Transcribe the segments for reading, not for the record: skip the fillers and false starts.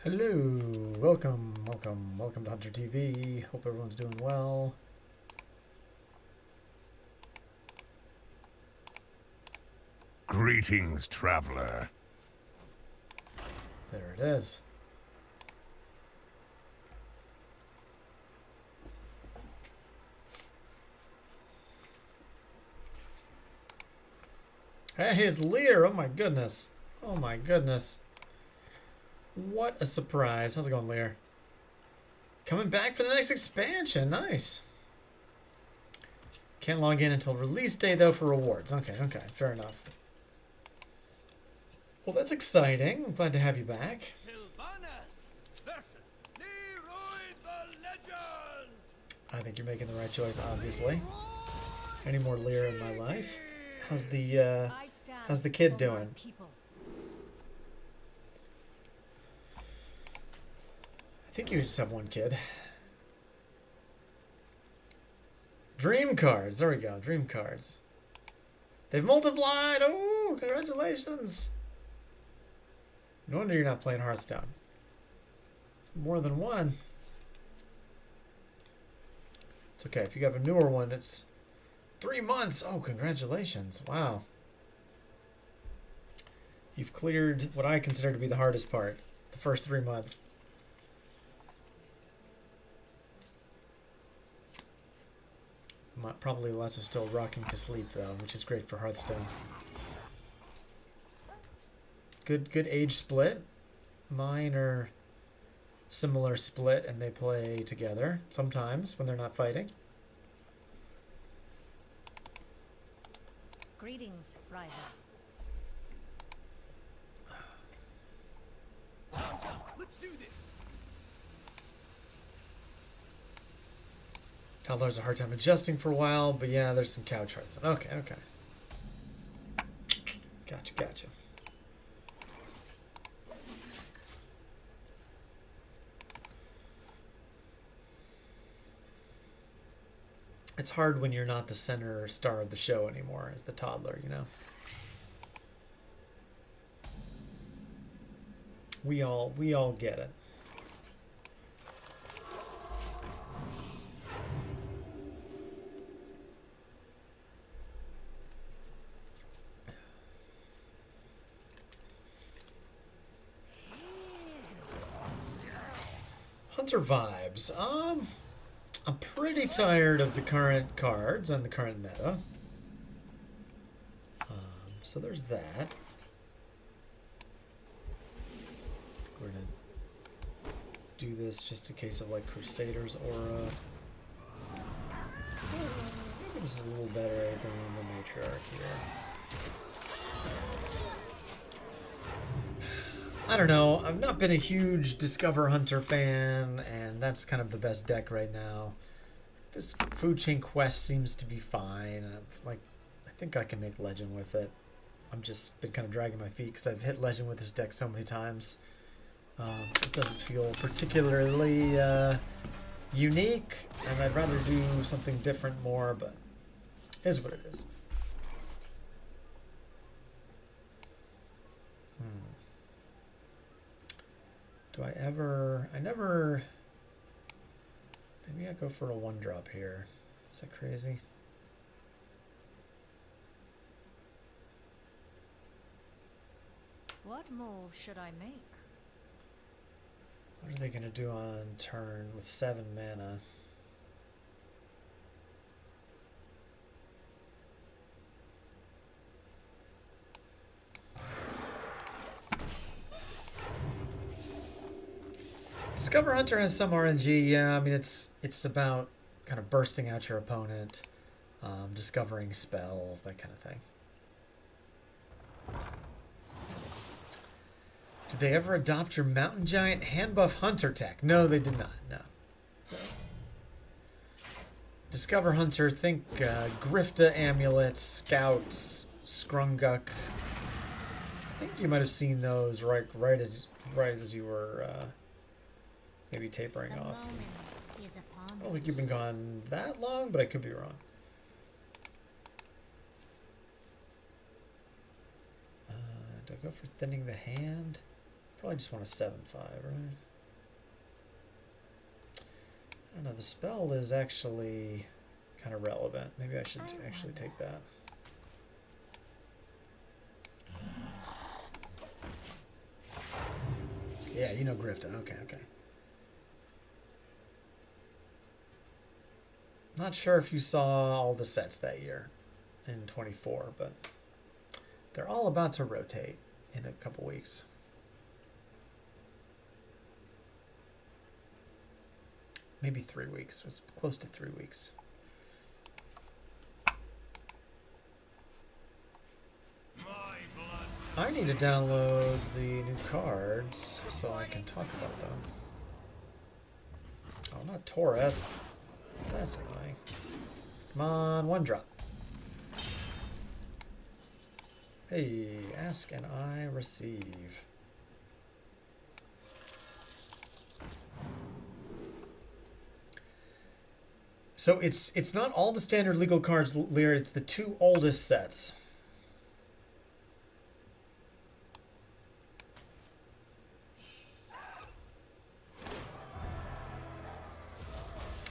Hello, welcome to Hunter TV. Hope everyone's doing well. Greetings, traveler. There it is. Hey, it's Lear. Oh my goodness. Oh my goodness. What a surprise. How's it going, Lear? Coming back for the next expansion. Nice. Can't log in until release day, though, for rewards. Okay, fair enough. Well, that's exciting. I'm glad to have you back. I think you're making the right choice, obviously. Any more Lear in my life? How's the kid doing? I think you just have one kid. Dream cards. There we go. Dream cards. They've multiplied. Oh, congratulations. No wonder you're not playing Hearthstone. More than one. It's okay. If you have a newer one, it's 3 months. Oh, congratulations. Wow. You've cleared what I consider to be the hardest part. The first 3 months. Probably lots of still rocking to sleep, though, which is great for Hearthstone. Good age split. Mine are similar split, and they play together sometimes when they're not fighting. Greetings, Ryder. Let's do this. Toddlers a hard time adjusting for a while, but yeah, there's some couch Hearthstone. Okay. Gotcha. It's hard when you're not the center star of the show anymore as the toddler, you know? We all get it. Hunter vibes. I'm pretty tired of the current cards and the current meta. So there's that. We're gonna do this just in case of like Crusader's aura. Maybe this is a little better than the Matriarch here. I don't know. I've not been a huge Discover Hunter fan, and that's kind of the best deck right now. This Food Chain Quest seems to be fine, and I think I can make Legend with it. I'm just been kind of dragging my feet because I've hit Legend with this deck so many times. It doesn't feel particularly unique, and I'd rather do something different more, but it is what it is. Do I ever... Maybe I go for a 1-drop here. Is that crazy? What move should I make? What are they going to do on turn with 7 mana? Discover Hunter has some RNG, yeah. I mean, it's about kind of bursting out your opponent, discovering spells, that kind of thing. Did they ever adopt your Mountain Giant hand buff Hunter tech? No, they did not, no. Discover Hunter, think Grifta Amulets, Scouts, Scrunguk. I think you might have seen those right as you were... maybe tapering off. I don't think you've been gone that long, but I could be wrong. Do I go for thinning the hand? Probably just want a 7-5, right? I don't know, the spell is actually kind of relevant. Maybe I should actually take that. Yeah, you know Grifta. Okay, okay. Not sure if you saw all the sets that year in 24, but they're all about to rotate in a couple weeks. Maybe 3 weeks. It was close to 3 weeks. I need to download the new cards so I can talk about them. Oh, not Toreth. That's annoying. Come on, 1 drop. Hey, ask and I receive. So it's not all the standard legal cards, Lear. It's the 2 oldest sets.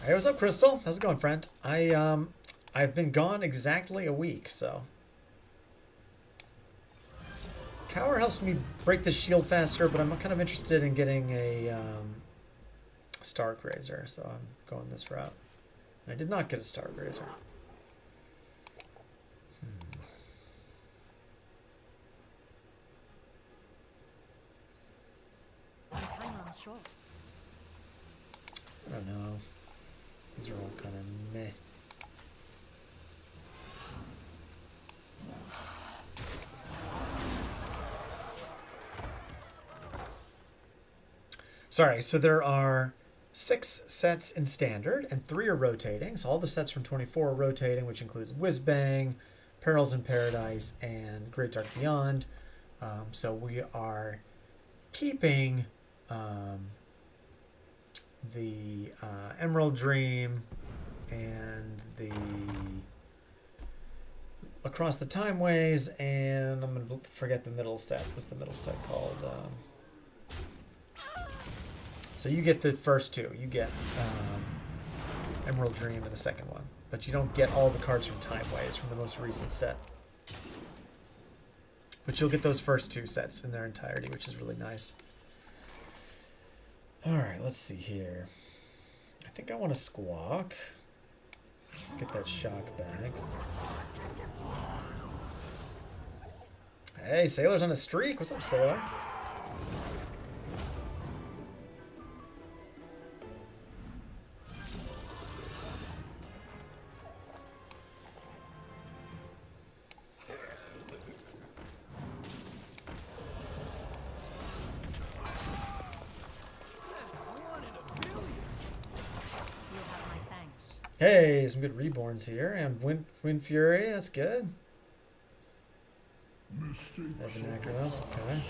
Hey, what's up, Crystal? How's it going, friend? I've been gone exactly a week, so. Cower helps me break the shield faster, but I'm kind of interested in getting a Stark Razor, so I'm going this route. And I did not get a Stark Razor. My time runs short. I don't know. These are all kind of meh. Sorry, so there are 6 sets in standard and 3 are rotating. So all the sets from 24 are rotating, which includes Whizbang, Perils in Paradise, and Great Dark Beyond. So we are keeping the Emerald Dream and the Across the Timeways, and I'm going to forget the middle set. What's the middle set called? So you get the first 2. You get Emerald Dream in the second one. But you don't get all the cards from Timeways from the most recent set. But you'll get those first 2 sets in their entirety, which is really nice. Alright, let's see here. I think I want to Squawk. Get that shock back. Hey, Sailor's on a streak. What's up, Sailor? Hey, some good reborns here. And Wind Fury, that's good. Evanacros, okay.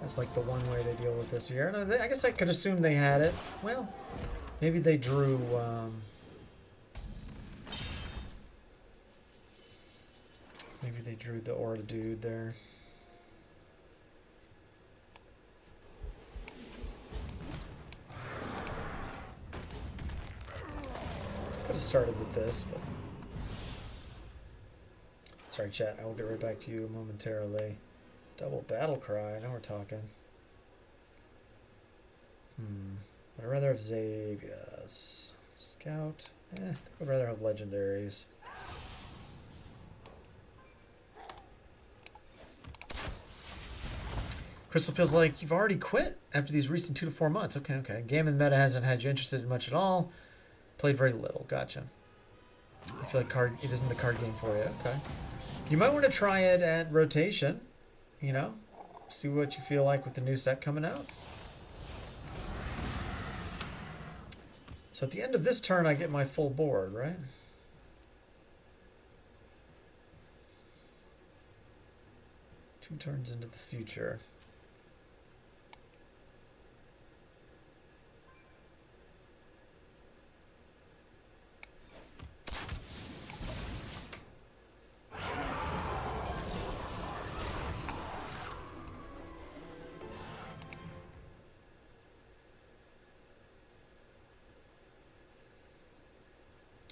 That's like the one way they deal with this here. And I guess I could assume they had it. Well, maybe they drew... maybe they drew the Aura dude there. Could have started with this, but... Sorry, chat. I will get right back to you momentarily. Double Battle Cry. Now we're talking. I'd rather have Xavius. Scout. I think I'd rather have Legendaries. Crystal feels like you've already quit after these recent 2 to 4 months. Okay, okay. Game in meta hasn't had you interested in much at all. Played very little. Gotcha. I feel like it isn't the card game for you. Okay. You might want to try it at rotation. You know? See what you feel like with the new set coming out. So at the end of this turn, I get my full board, right? Two turns into the future.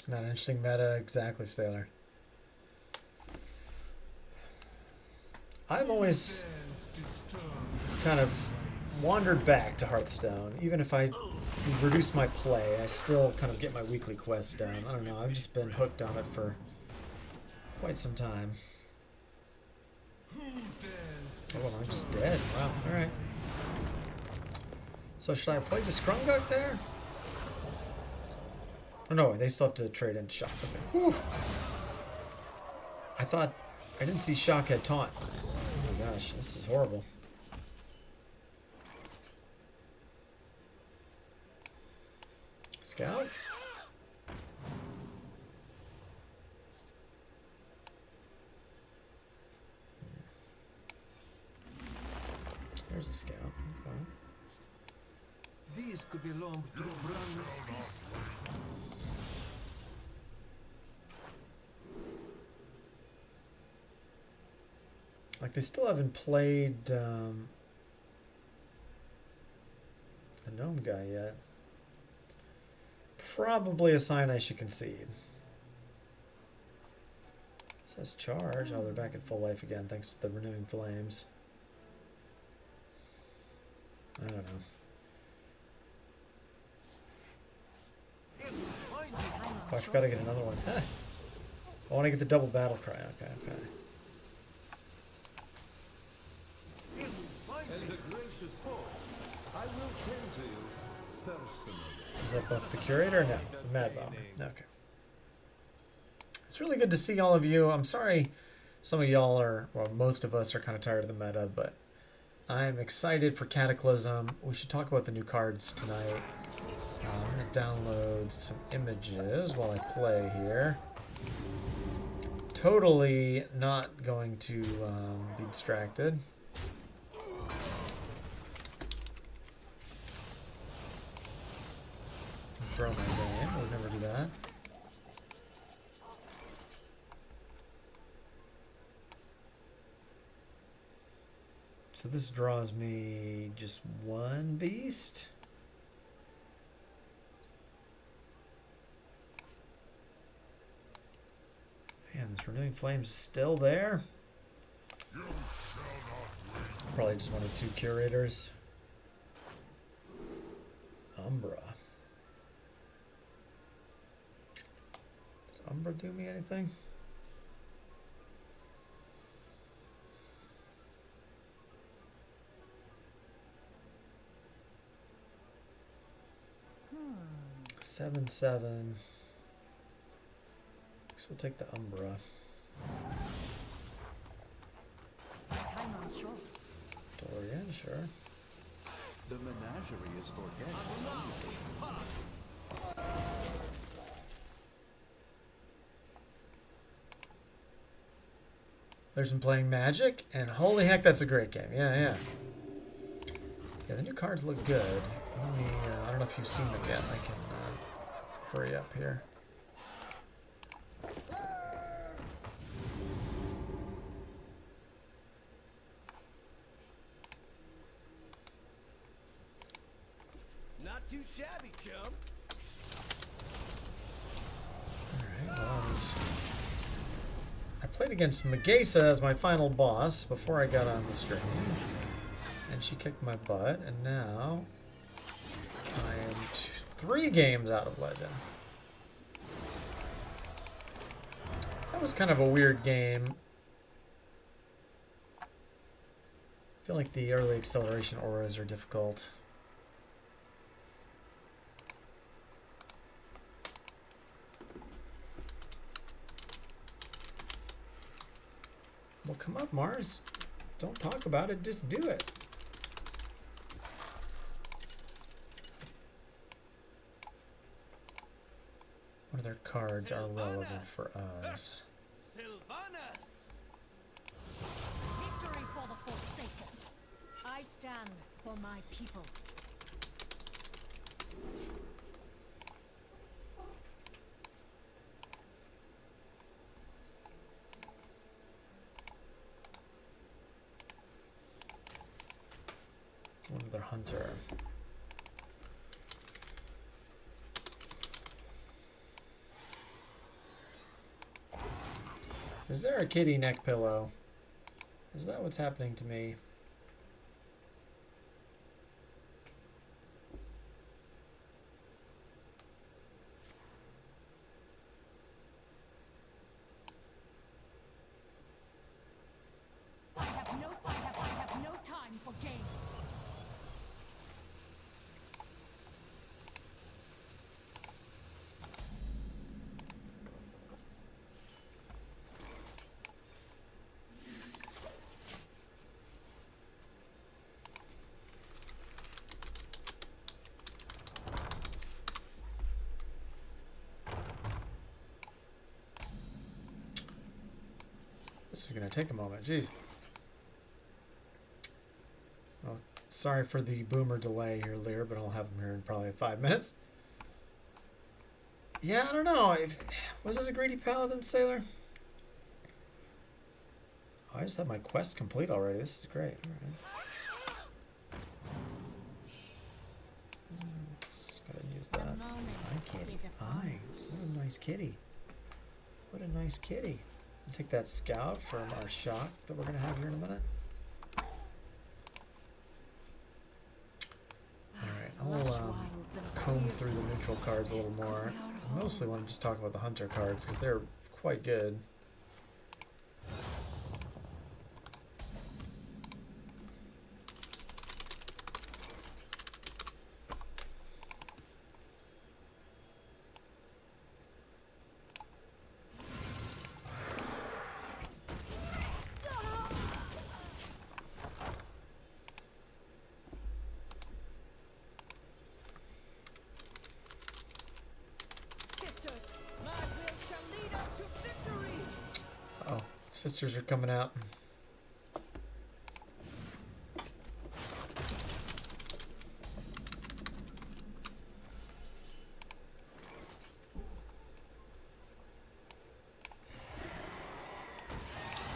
Not an interesting meta, exactly, Sailor. I've always kind of wandered back to Hearthstone. Even if I reduce my play, I still kind of get my weekly quests done. I don't know, I've just been hooked on it for quite some time. Oh, I'm just dead. Wow, alright. So should I play the Skrunguk there? Oh no, they still have to trade in Shock. Okay. Whew. I didn't see Shock had taunt. Oh my gosh, this is horrible. Scout? There's a scout. Okay. These could belong to Brahma. Like, they still haven't played the gnome guy yet. Probably a sign I should concede. It says charge. Oh, they're back at full life again thanks to the renewing flames. I don't know. Oh, I forgot to get another one. Huh. I want to get the double battle cry. Okay, okay. As a gracious foe, I will tend to you personally. Does that buff the curator? No, the mad bomber. Okay. It's really good to see all of you. I'm sorry some of y'all are, well, most of us are kind of tired of the meta, but I'm excited for Cataclysm. We should talk about the new cards tonight. I'm going to download some images while I play here. Totally not going to be distracted. Throw my game. We'll never do that. So this draws me just one beast. Man, this renewing flame's still there. Probably just one of two curators. Umbra. Does Umbra do me anything? Seven. Guess we'll take the Umbra. Time runs short. Dorian, sure. The menagerie is for guests. There's been playing Magic, and holy heck, that's a great game. Yeah. Yeah, the new cards look good. Let me, I don't know if you've seen them yet. I can hurry up here. Not too shabby, chum. Alright, well, I played against Megasa as my final boss before I got on the stream. And she kicked my butt, and now I am 3 games out of Legend. That was kind of a weird game. I feel like the early acceleration auras are difficult. Well, come up, Mars. Don't talk about it, just do it. What other cards are relevant for us? Sylvanas! Victory for the Forsaken. I stand for my people. Another hunter. Is there a kitty neck pillow? Is that what's happening to me? I have no time for games. This is going to take a moment. Jeez. Well, sorry for the boomer delay here, Lear, but I'll have him here in probably 5 minutes. Yeah, I don't know. Was it a greedy paladin sailor? Oh, I just have my quest complete already. This is great. All right. Just gotta use that. Hi, kitty. Hi. What a nice kitty. What a nice kitty. I'll take that scout from our shock that we're gonna have here in a minute. Alright, I'll comb through the neutral cards a little more. I mostly want to just talk about the hunter cards because they're quite good. Sisters are coming out.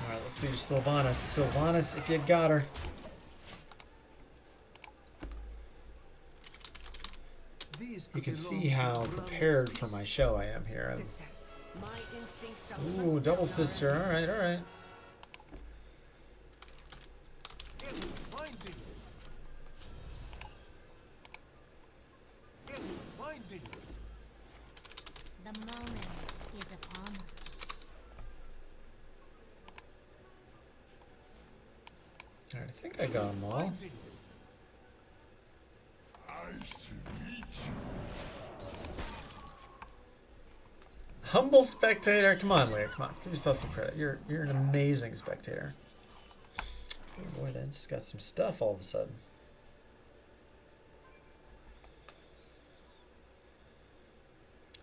Alright, let's see Sylvanas. Sylvanas, if you got her. You can see how prepared for my show I am here. Ooh, double sister. Alright, alright. The moment is upon us. Alright, I think I got them all. Humble spectator. Come on, Lear. Come on. Give yourself some credit. You're an amazing spectator. Oh boy, that just got some stuff all of a sudden.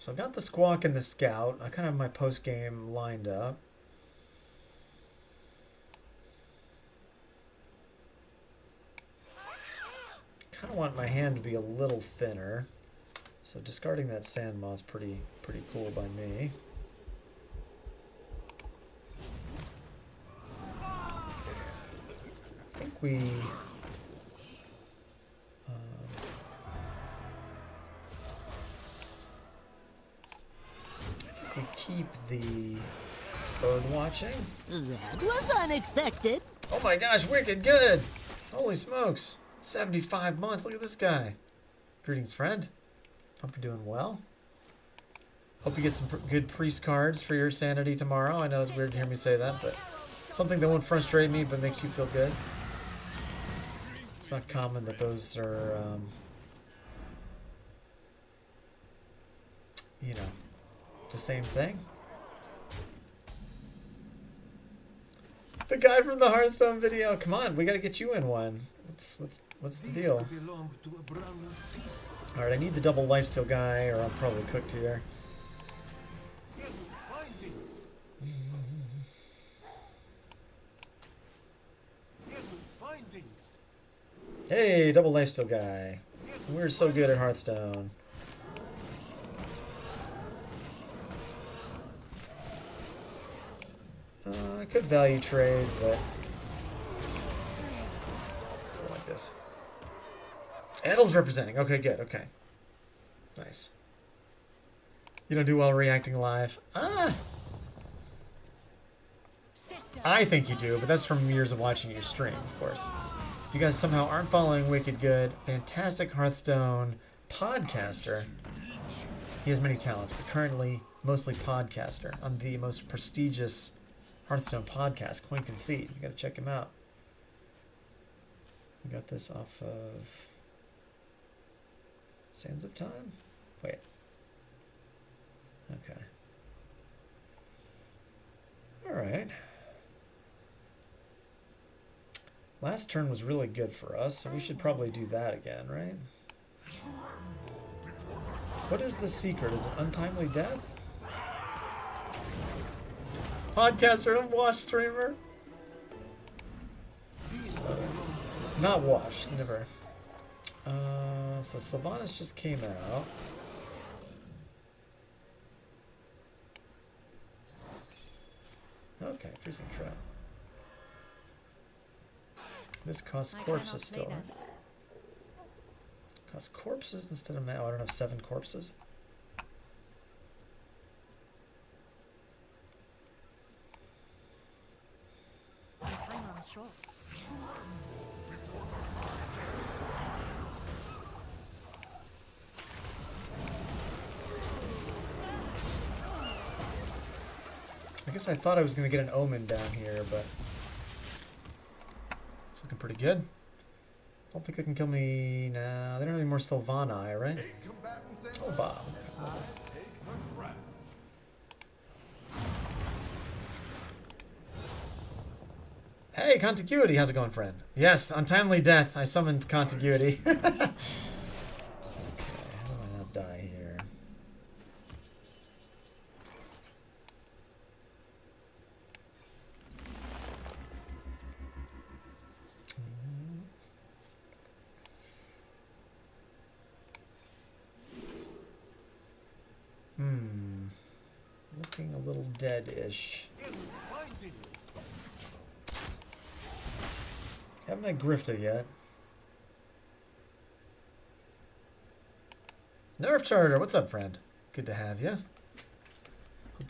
So I've got the squawk and the scout. I kind of have my post game lined up. Kind of want my hand to be a little thinner. So discarding that sand moss pretty cool by me. I think we keep the bird watching. That was unexpected. Oh my gosh, wicked good! Holy smokes! 75 months. Look at this guy. Greetings, friend. Hope you're doing well. Hope you get some good priest cards for your sanity tomorrow. I know it's weird to hear me say that, but something that won't frustrate me but makes you feel good. It's not common that those are, you know, the same thing. The guy from the Hearthstone video. Come on, we gotta get you in one. What's the deal? Alright, I need the double lifesteal guy, or I'm probably cooked here. Hey, double lifesteal guy. We're so good at Hearthstone. I could value trade, but I like this. Edel's representing. Okay, good. Okay. Nice. You don't do well reacting live. Ah! I think you do, but that's from years of watching your stream, of course. If you guys somehow aren't following Wicked Good, fantastic Hearthstone podcaster. He has many talents, but currently mostly podcaster on the most prestigious Hearthstone podcast, Coin Conceit. You gotta check him out. We got this off of Sands of Time? Wait. Okay. Alright. Last turn was really good for us, so we should probably do that again, right? What is the secret? Is it untimely death? Podcaster, don't watch streamer. Not watch, never. So Sylvanas just came out. Okay, freezing trap. This costs corpses still, right? Costs corpses instead of mana. Oh, I don't have 7 corpses. My time runs short. I guess I thought I was going to get an Omen down here, but it's looking pretty good. Don't think they can kill me now. They don't have any more Sylvani, right? Oh, Bob. Hey, Contiguity, how's it going, friend? Yes, untimely death. I summoned Contiguity. Okay, how do I not die here? Looking a little dead-ish. Haven't had Grifta yet. Nerf Charter, what's up, friend? Good to have you. Hope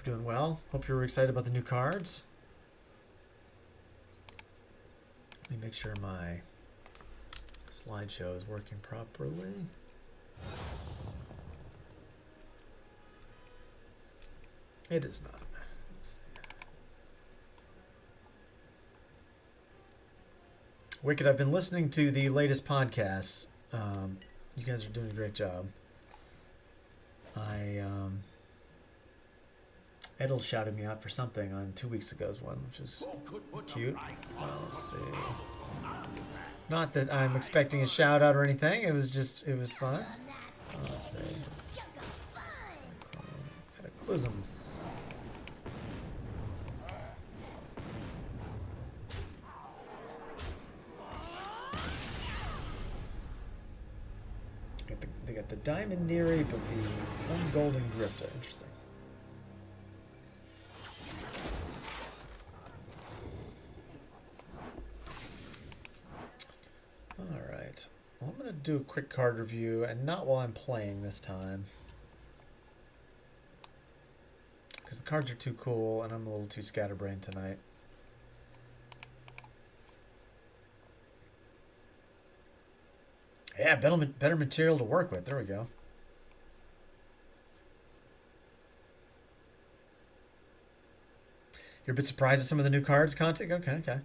you're doing well. Hope you're excited about the new cards. Let me make sure my slideshow is working properly. It is not. Let's see. Wicked, I've been listening to the latest podcasts. You guys are doing a great job. Edel shouted me out for something on 2 weeks ago's one, which is cute. Let's see. Not that I'm expecting a shout out or anything. It was fun. Let's see. Cataclysm. They got the Diamond Neri, but the one Golden Grifta. Interesting. Alright. Well, I'm going to do a quick card review, and not while I'm playing this time. Because the cards are too cool, and I'm a little too scatterbrained tonight. Yeah, better material to work with. There we go. You're a bit surprised at some of the new cards, Contig? Okay.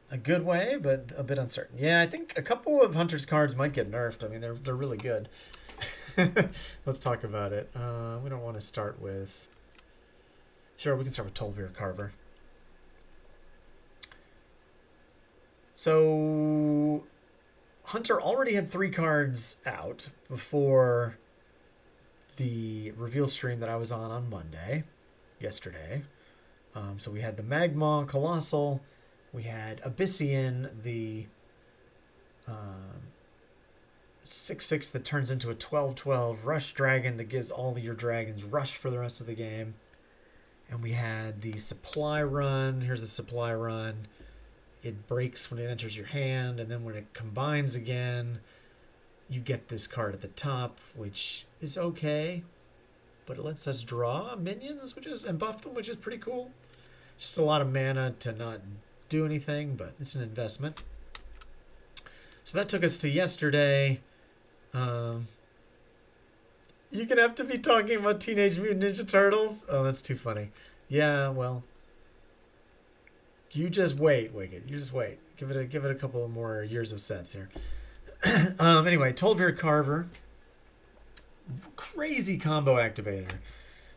A good way, but a bit uncertain. Yeah, I think a couple of Hunter's cards might get nerfed. I mean, they're really good. Let's talk about it. We don't want to start with... Sure, we can start with Tolvir Carver. So... Hunter already had 3 cards out before the reveal stream that I was on Monday, yesterday. So we had the Magma Colossal, we had Abyssian, the 6/6 that turns into a 12/12 Rush Dragon that gives all your dragons rush for the rest of the game. And we had the Supply Run. Here's the Supply Run. It breaks when it enters your hand, and then when it combines again, you get this card at the top, which is okay, but it lets us draw minions, and buff them, which is pretty cool. Just a lot of mana to not do anything, but it's an investment. So that took us to yesterday. You're gonna have to be talking about Teenage Mutant Ninja Turtles. Oh, that's too funny. Yeah, well, you just wait, Wicked. You just wait. Give it a couple of more years of sets here. Anyway, Tolvir Carver, crazy combo activator.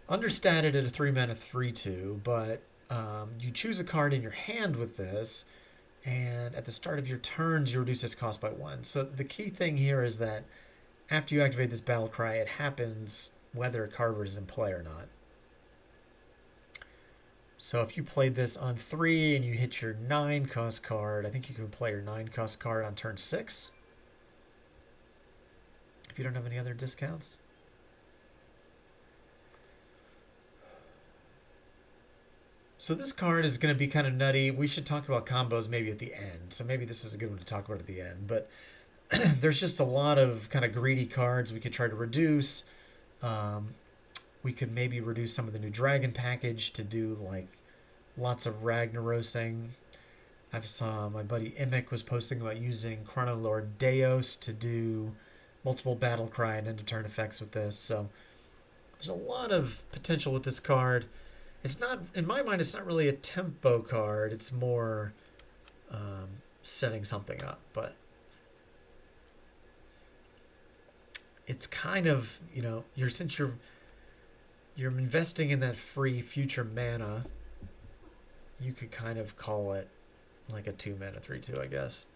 Understated at a 3-mana 3/2, but you choose a card in your hand with this, and at the start of your turns, you reduce its cost by 1. So the key thing here is that after you activate this battle cry, it happens whether Carver is in play or not. So if you played this on 3 and you hit your 9 cost card, I think you can play your 9 cost card on turn 6. If you don't have any other discounts. So this card is going to be kind of nutty. We should talk about combos maybe at the end. So maybe this is a good one to talk about at the end. But there's just a lot of kind of greedy cards we could try to reduce. We could maybe reduce some of the new Dragon package to do like lots of Ragnarosing. I saw my buddy Imic was posting about using Chronolord Deos to do multiple battle cry and end of turn effects with this. So there's a lot of potential with this card. It's not, in my mind, it's not really a tempo card. It's more setting something up. But it's kind of, you know, since you're investing in that free future mana, you could kind of call it like a 2-mana 3/2, I guess.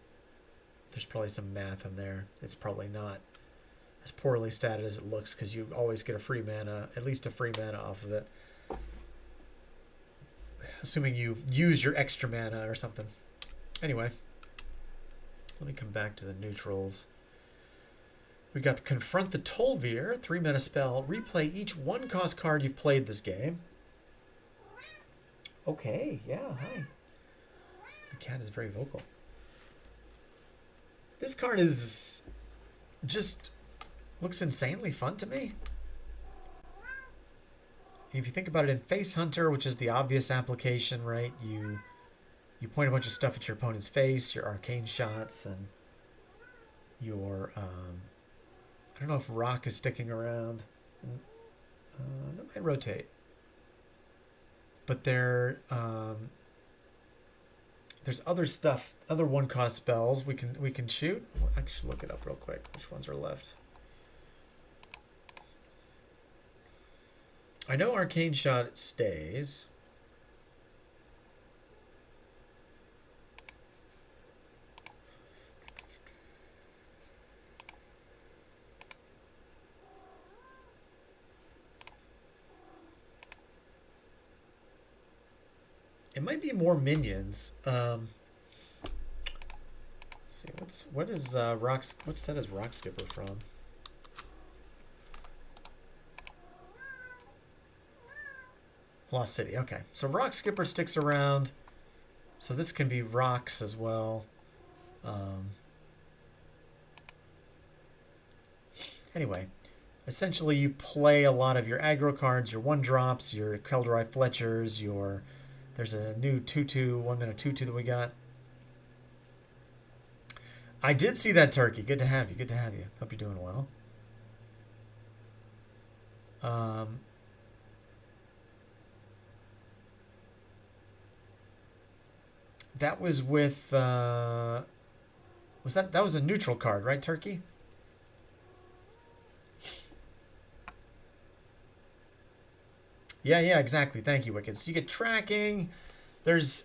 There's probably some math in there. It's probably not as poorly statted as it looks because you always get a free mana, at least a free mana off of it. Assuming you use your extra mana or something. Anyway, let me come back to the neutrals. We got Confront the Tolvir, 3-mana spell. Replay each 1-cost card you've played this game. Okay, yeah, hi. The cat is very vocal. This card is just looks insanely fun to me. If you think about it in Face Hunter, which is the obvious application, right? You point a bunch of stuff at your opponent's face, your arcane shots, and your I don't know if Rock is sticking around. That might rotate. But there's other stuff, other 1-cost spells we can shoot. I should look it up real quick. Which ones are left? I know Arcane Shot stays. It might be more minions. Let's see, what set is Rock Skipper from? Lost City. Okay, so Rock Skipper sticks around. So this can be rocks as well. Anyway, essentially you play a lot of your aggro cards, your 1-drops, your Keldrai Fletchers, there's a new 2/2, 1-mana 2/2 that we got. I did see that, Turkey. Good to have you. Good to have you. Hope you're doing well. That was with that was a neutral card, right, Turkey? Yeah, exactly. Thank you, Wicked. So you get tracking. There's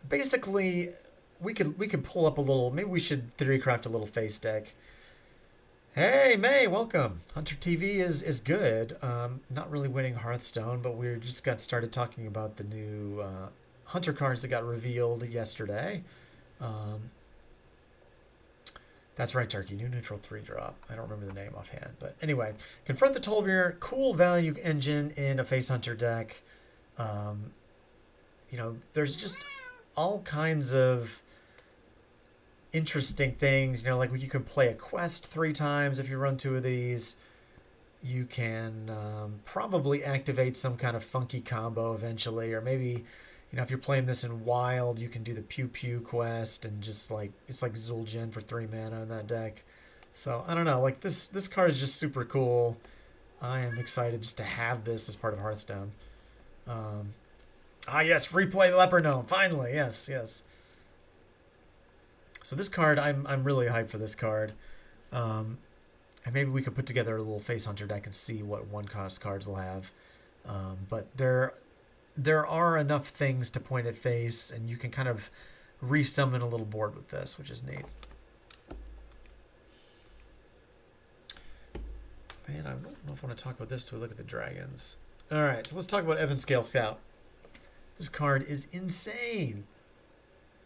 basically we could pull up a little. Maybe we should theorycraft a little face deck. Hey May, welcome. Hunter TV is good. Not really winning Hearthstone, but we just got started talking about the new Hunter cards that got revealed yesterday. That's right, Turkey. New neutral 3-drop. I don't remember the name offhand. But anyway, Confront the Tolvir, cool value engine in a Face Hunter deck. There's just all kinds of interesting things. Like you can play a quest 3 times if you run 2 of these. You can probably activate some kind of funky combo eventually, or maybe You know, if you're playing this in Wild, you can do the Pew Pew quest and just like it's like Zul'jin for 3 mana in that deck. So I don't know, like this card is just super cool. I am excited just to have this as part of Hearthstone. Yes, free play Leper Gnome. Finally, yes, yes. So this card, I'm really hyped for this card. And maybe we could put together a little Face Hunter deck and see what 1-cost cards we'll have. But there are enough things to point at face, and you can kind of resummon a little board with this, which is neat. Man, I don't know if I want to talk about this till we look at the dragons. All right, so let's talk about Ebon Scale Scout. This card is insane.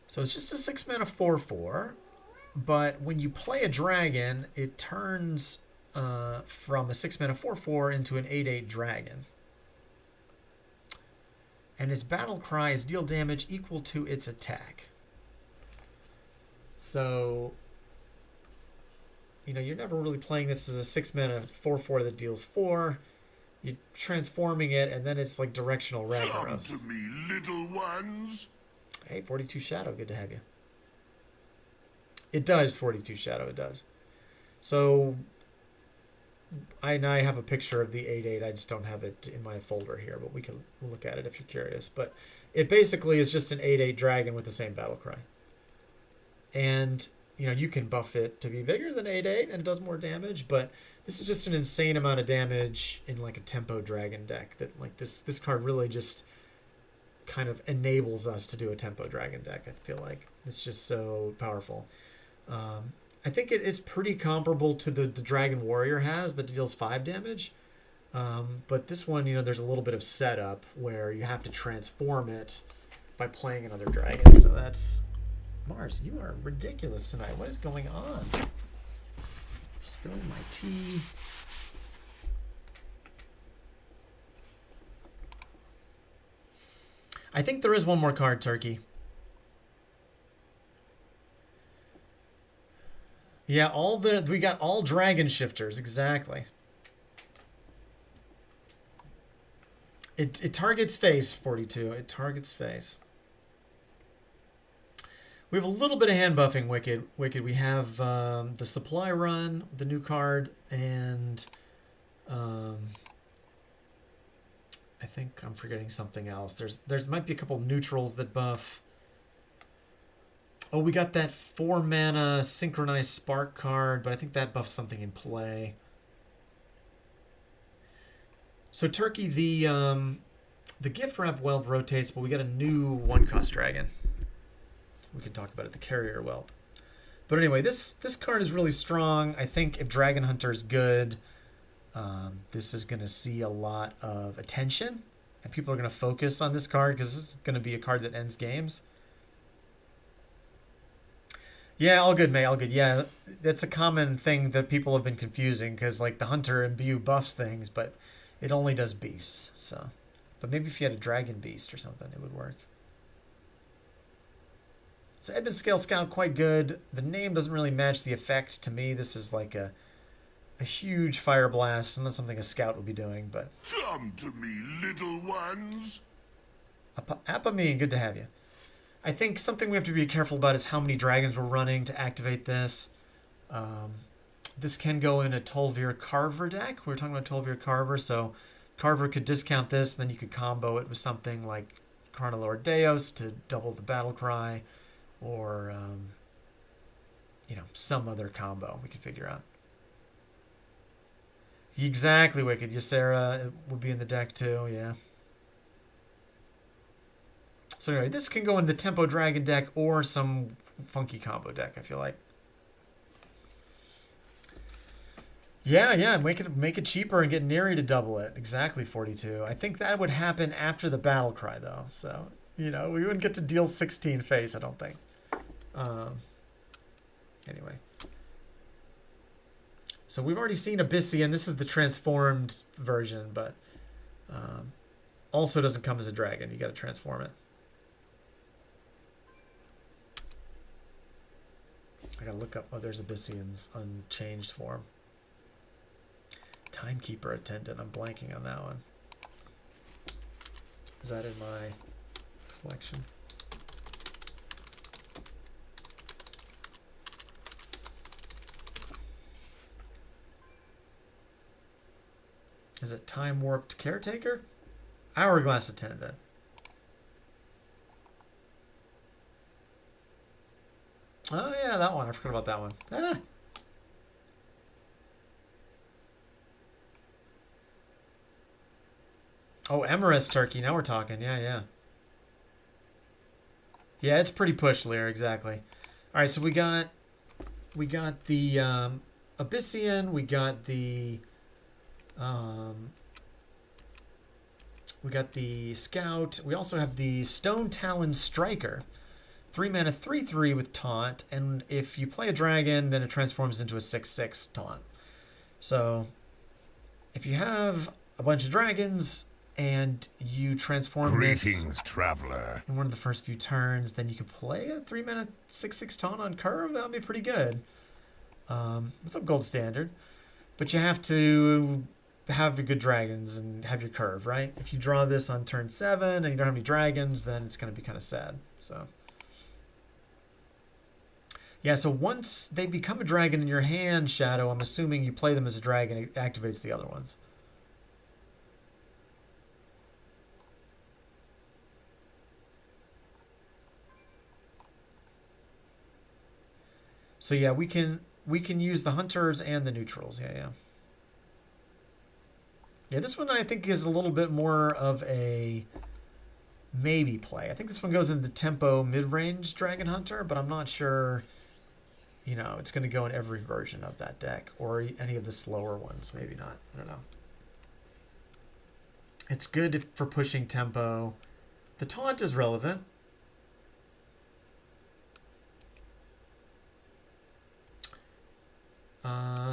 So it's just a 6-mana 4/4, but when you play a dragon, it turns from a 6-mana 4/4 into an 8/8 dragon. And its battle cry is deal damage equal to its attack. So, you know, you're never really playing this as a 6-mana 4/4 that deals 4. You're transforming it, and then it's like directional Ragnaros. Come to me, little ones. Hey, 42 Shadow, good to have you. It does 42 Shadow, it does. So, I have a picture of the 8/8. I just don't have it in my folder here, but we'll look at it if you're curious. But it basically is just an 8/8 dragon with the same battle cry. And, you know, you can buff it to be bigger than 8/8 and it does more damage, but this is just an insane amount of damage in like a tempo dragon deck that like this card really just kind of enables us to do a tempo dragon deck. I feel like it's just so powerful. I think it is pretty comparable to the Dragon Warrior has that deals 5 damage. But this one, you know, there's a little bit of setup where you have to transform it by playing another dragon. So that's... Mars, you are ridiculous tonight. What is going on? Spilling my tea. I think there is one more card, Turkey. Yeah, we got all dragon shifters, exactly. It targets face, 42. It targets face. We have a little bit of hand buffing, Wicked. We have the supply run, the new card, and I think I'm forgetting something else. There's might be a couple neutrals that buff. Oh, we got that 4-mana synchronized spark card, but I think that buffs something in play. So Turkey, the gift wrap whelp rotates, but we got a new 1-cost dragon. We can talk about it, the carrier whelp. But anyway, this card is really strong. I think if Dragon Hunter is good, this is going to see a lot of attention, and people are going to focus on this card because this is going to be a card that ends games. Yeah, all good, May, all good. Yeah, that's a common thing that people have been confusing because, like, the Hunter imbue buffs things, but it only does beasts. So, but maybe if you had a Dragon Beast or something, it would work. So Ebon Scale Scout, quite good. The name doesn't really match the effect to me. This is like a huge fire blast, not something a scout would be doing, but... Come to me, little ones. Apamine, good to have you. I think something we have to be careful about is how many dragons we're running to activate this. This can go in a Tol'vir Carver deck. We were talking about Tol'vir Carver, so Carver could discount this, then you could combo it with something like Chronolore Deos to double the battle cry, or you know, some other combo we could figure out. Exactly, Wicked. Ysera would be in the deck too, yeah. So anyway, this can go in the Tempo Dragon deck or some funky combo deck, I feel like. Yeah, make it cheaper and get Neri to double it. Exactly, 42. I think that would happen after the battle cry, though. So, you know, we wouldn't get to deal 16 face, I don't think. Anyway. So we've already seen Abyssian. This is the transformed version, but also doesn't come as a dragon. You got to transform it. I got to look up. Oh, there's Abyssian's unchanged form. Timekeeper Attendant. I'm blanking on that one. Is that in my collection. Is it Time Warped Caretaker? Hourglass Attendant. Oh yeah, that one. I forgot about that one. Ah. Oh, Emerus Turkey. Now we're talking. Yeah, yeah. Yeah, it's pretty push, Lear. Exactly. All right, so we got the Abyssian. We got the Scout. We also have the Stone Talon Striker. 3 mana, 3/3 with taunt, and if you play a dragon, then it transforms into a 6/6 taunt. So if you have a bunch of dragons and you transform this traveler. in one of the first few turns, then you can play a 3 mana 6/6 taunt on curve. That would be pretty good. What's up, Gold Standard? But you have to have your good dragons and have your curve, right? If you draw this on turn 7 and you don't have any dragons, then it's going to be kind of sad. So yeah, so once they become a dragon in your hand, Shadow, I'm assuming you play them as a dragon. It activates the other ones. So yeah, we can use the hunters and the neutrals. Yeah, yeah. Yeah, this one I think is a little bit more of a maybe play. I think this one goes in the tempo mid-range Dragon Hunter, but I'm not sure, you know, it's going to go in every version of that deck or any of the slower ones. Maybe not. I don't know. It's good for pushing tempo. The taunt is relevant.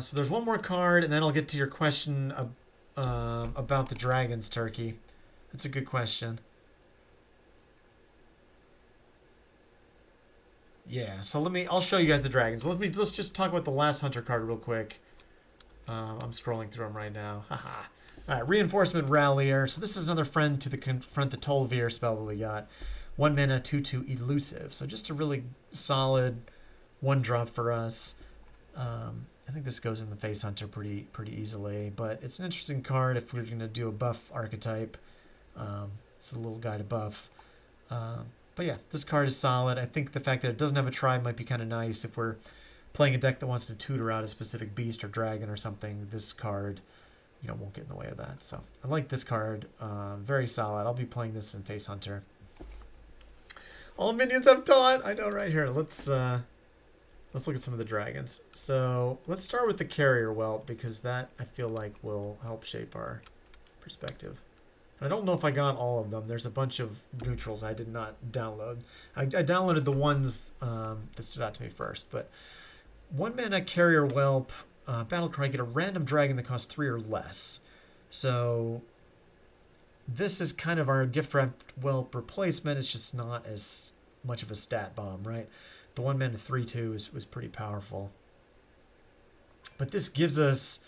So there's one more card, and then I'll get to your question about the dragons, Turkey. That's a good question. Yeah, so I'll show you guys the dragons. Let's just talk about the last hunter card real quick. I'm scrolling through them right now. Haha. All right, Reinforcement Rallier. So this is another friend to confront the Tol'vir spell that we got. 1 mana, 2/2 elusive. So just a really solid 1-drop for us. I think this goes in the Face Hunter pretty easily, but it's an interesting card if we're going to do a buff archetype. It's a little guy to buff. But yeah, this card is solid. I think the fact that it doesn't have a tribe might be kind of nice if we're playing a deck that wants to tutor out a specific beast or dragon or something. This card, you know, won't get in the way of that. So I like this card. Very solid. I'll be playing this in Face Hunter. All minions have taunt. I know, right here. Let's look at some of the dragons. So let's start with the Carrier Whelp, because that I feel like will help shape our perspective. I don't know if I got all of them. There's a bunch of neutrals I did not download. I downloaded the ones that stood out to me first. But 1 mana Carrier Whelp, Battlecry, get a random dragon that costs 3 or less. So this is kind of our Gift Wrapped Whelp replacement. It's just not as much of a stat bomb, right? The 1 mana 3/2 was pretty powerful. But this gives us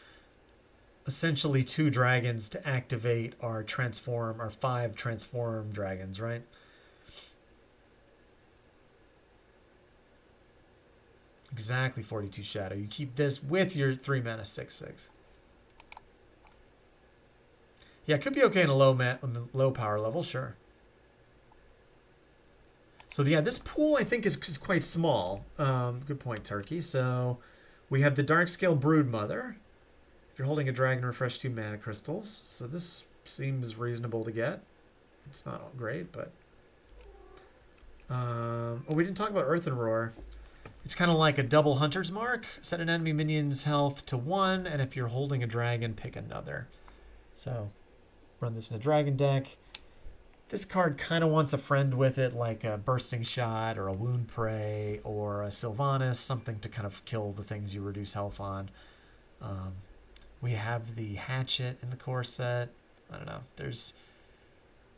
essentially 2 dragons to activate our 5 transform dragons, right? Exactly 42 Shadow. You keep this with your 3 mana 6/6. Yeah, it could be okay in a low power level, sure. So yeah, this pool I think is quite small. Good point, Turkey. So we have the Darkscale Broodmother. If you're holding a dragon, refresh 2 mana crystals. So this seems reasonable to get. It's not great, but oh, we didn't talk about Earthen Roar. It's kind of like a double Hunter's Mark. Set an enemy minion's health to 1, and if you're holding a dragon, pick another. So run this in a dragon deck. This card kind of wants a friend with it, like a Bursting Shot or a Wound Prey or a Sylvanas, something to kind of kill the things you reduce health on. We have the Hatchet in the core set. I don't know.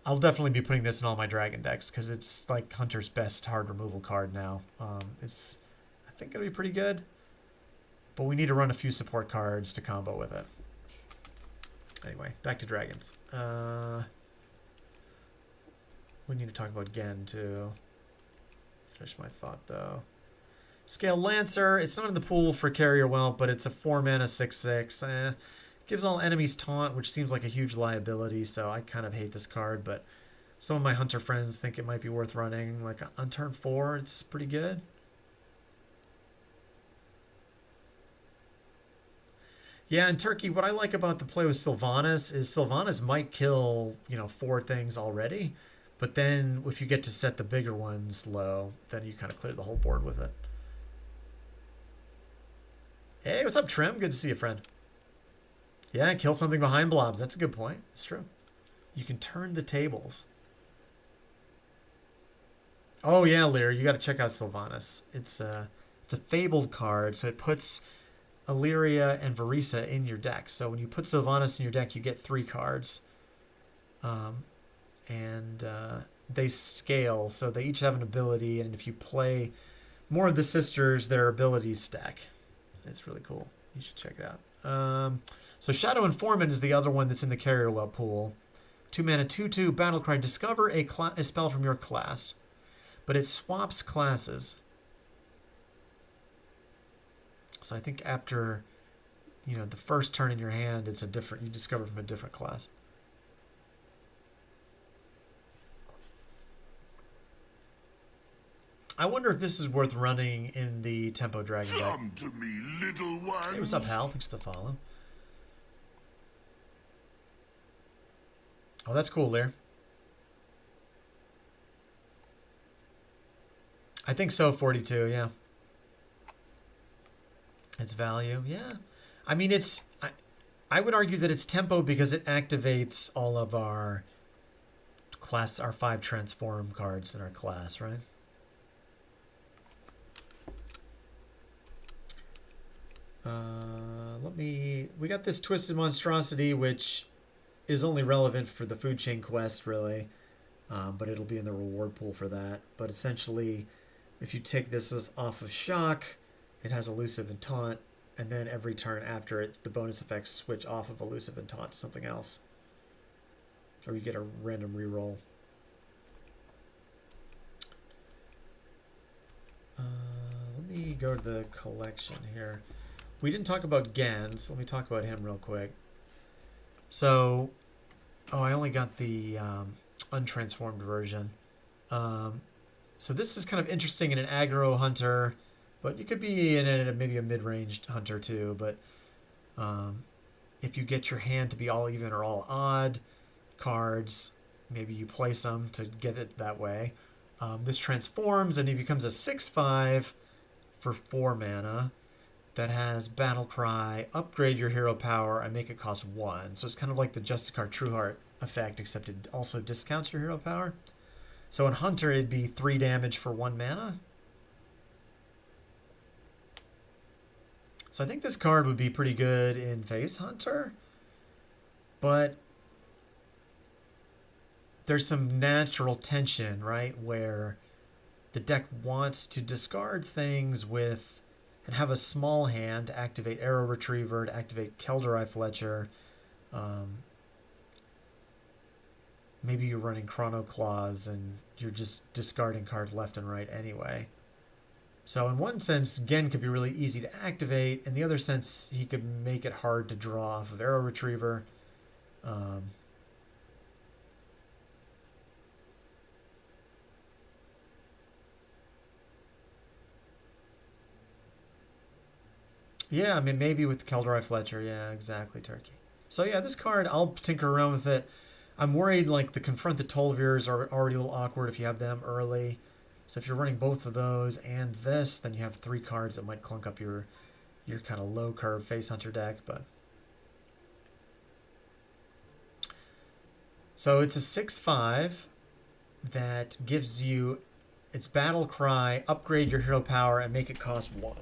I'll definitely be putting this in all my dragon decks because it's like Hunter's best hard removal card now. I think it'll be pretty good, but we need to run a few support cards to combo with it. Anyway, back to dragons. We need to talk about Gen too. Finish my thought though. Scale Lancer. It's not in the pool for Carrier Whelp, but it's a 4 mana 6/6. Gives all enemies taunt, which seems like a huge liability, so I kind of hate this card, but some of my hunter friends think it might be worth running. Like on turn 4, it's pretty good. Yeah, in Turkey, what I like about the play with Sylvanas is Sylvanas might kill, 4 things already, but then if you get to set the bigger ones low, then you kind of clear the whole board with it. Hey, what's up, Trim? Good to see you, friend. Yeah, kill something behind blobs. That's a good point. It's true. You can turn the tables. Oh yeah, Lear, you got to check out Sylvanas. It's a fabled card, so it puts Illyria and Varisa in your deck. So when you put Sylvanas in your deck, you get 3 cards. They scale, so they each have an ability, and if you play more of the sisters, their abilities stack. It's really cool. You should check it out. So Shadow Informant is the other one that's in the Carrier Whelp pool. 2 mana, 2/2, Battlecry. Discover a spell from your class, but it swaps classes. So I think after, the first turn in your hand, it's you discover from a different class. I wonder if this is worth running in the Tempo Dragon deck. Come to me, little ones. Hey, what's up, Hal? Thanks for the follow. Oh, that's cool, Lear. I think so, 42, yeah. Its value, yeah. I mean, I would argue that it's tempo because it activates all of our 5 transform cards in our class, right? We got this Twisted Monstrosity, which is only relevant for the food chain quest, really. But it'll be in the reward pool for that. But essentially, if you take this as off of Shock, it has Elusive and Taunt, and then every turn after it, the bonus effects switch off of Elusive and Taunt to something else. Or you get a random reroll. Let me go to the collection here. We didn't talk about Gen, so let me talk about him real quick. So, I only got the untransformed version. So this is kind of interesting in an aggro hunter, but you could be in maybe a mid-range hunter too. But if you get your hand to be all even or all odd cards, maybe you play some to get it that way. This transforms and he becomes a 6/5 for 4 mana that has Battle Cry, upgrade your hero power, and make it cost 1. So it's kind of like the Justicar Trueheart effect, except it also discounts your hero power. So in Hunter, it'd be 3 damage for 1 mana. So I think this card would be pretty good in Face Hunter. But there's some natural tension, right? Where the deck wants to discard things with and have a small hand to activate Arrow Retriever, to activate Kelderai Fletcher. Maybe you're running Chrono Claws and you're just discarding cards left and right anyway. So in one sense, Gen could be really easy to activate. In the other sense, he could make it hard to draw off of Arrow Retriever. Yeah, I mean, maybe with Kelderai Fletcher. Yeah, exactly, Turkey. So yeah, this card, I'll tinker around with it. I'm worried, like, the Confront the Tolvirs are already a little awkward if you have them early. So if you're running both of those and this, then you have 3 cards that might clunk up your kind of low curve Face Hunter deck. But so it's a 6/5 that gives you its Battle Cry, upgrade your hero power, and make it cost 1.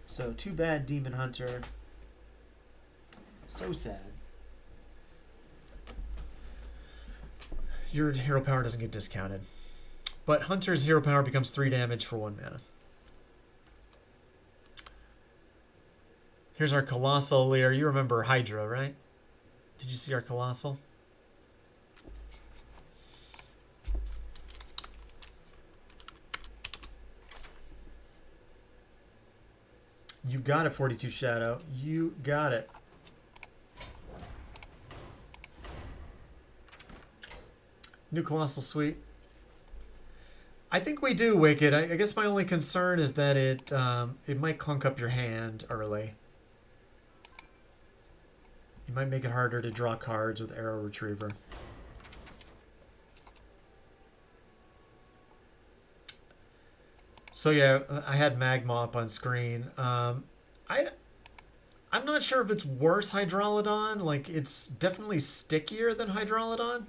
So, too bad, Demon Hunter. So sad. Your hero power doesn't get discounted. But Hunter's hero power becomes 3 damage for 1 mana. Here's our Colossal Lear. You remember Hydra, right? Did you see our Colossal? You got it, 42 Shadow. You got it. New Colossal Suite. I think we do, Wicked. I guess my only concern is that it might clunk up your hand early. You might make it harder to draw cards with Arrow Retriever. So yeah, I had Magma up on screen. I'm not sure if it's worse Hydrolodon. Like, it's definitely stickier than Hydrolodon.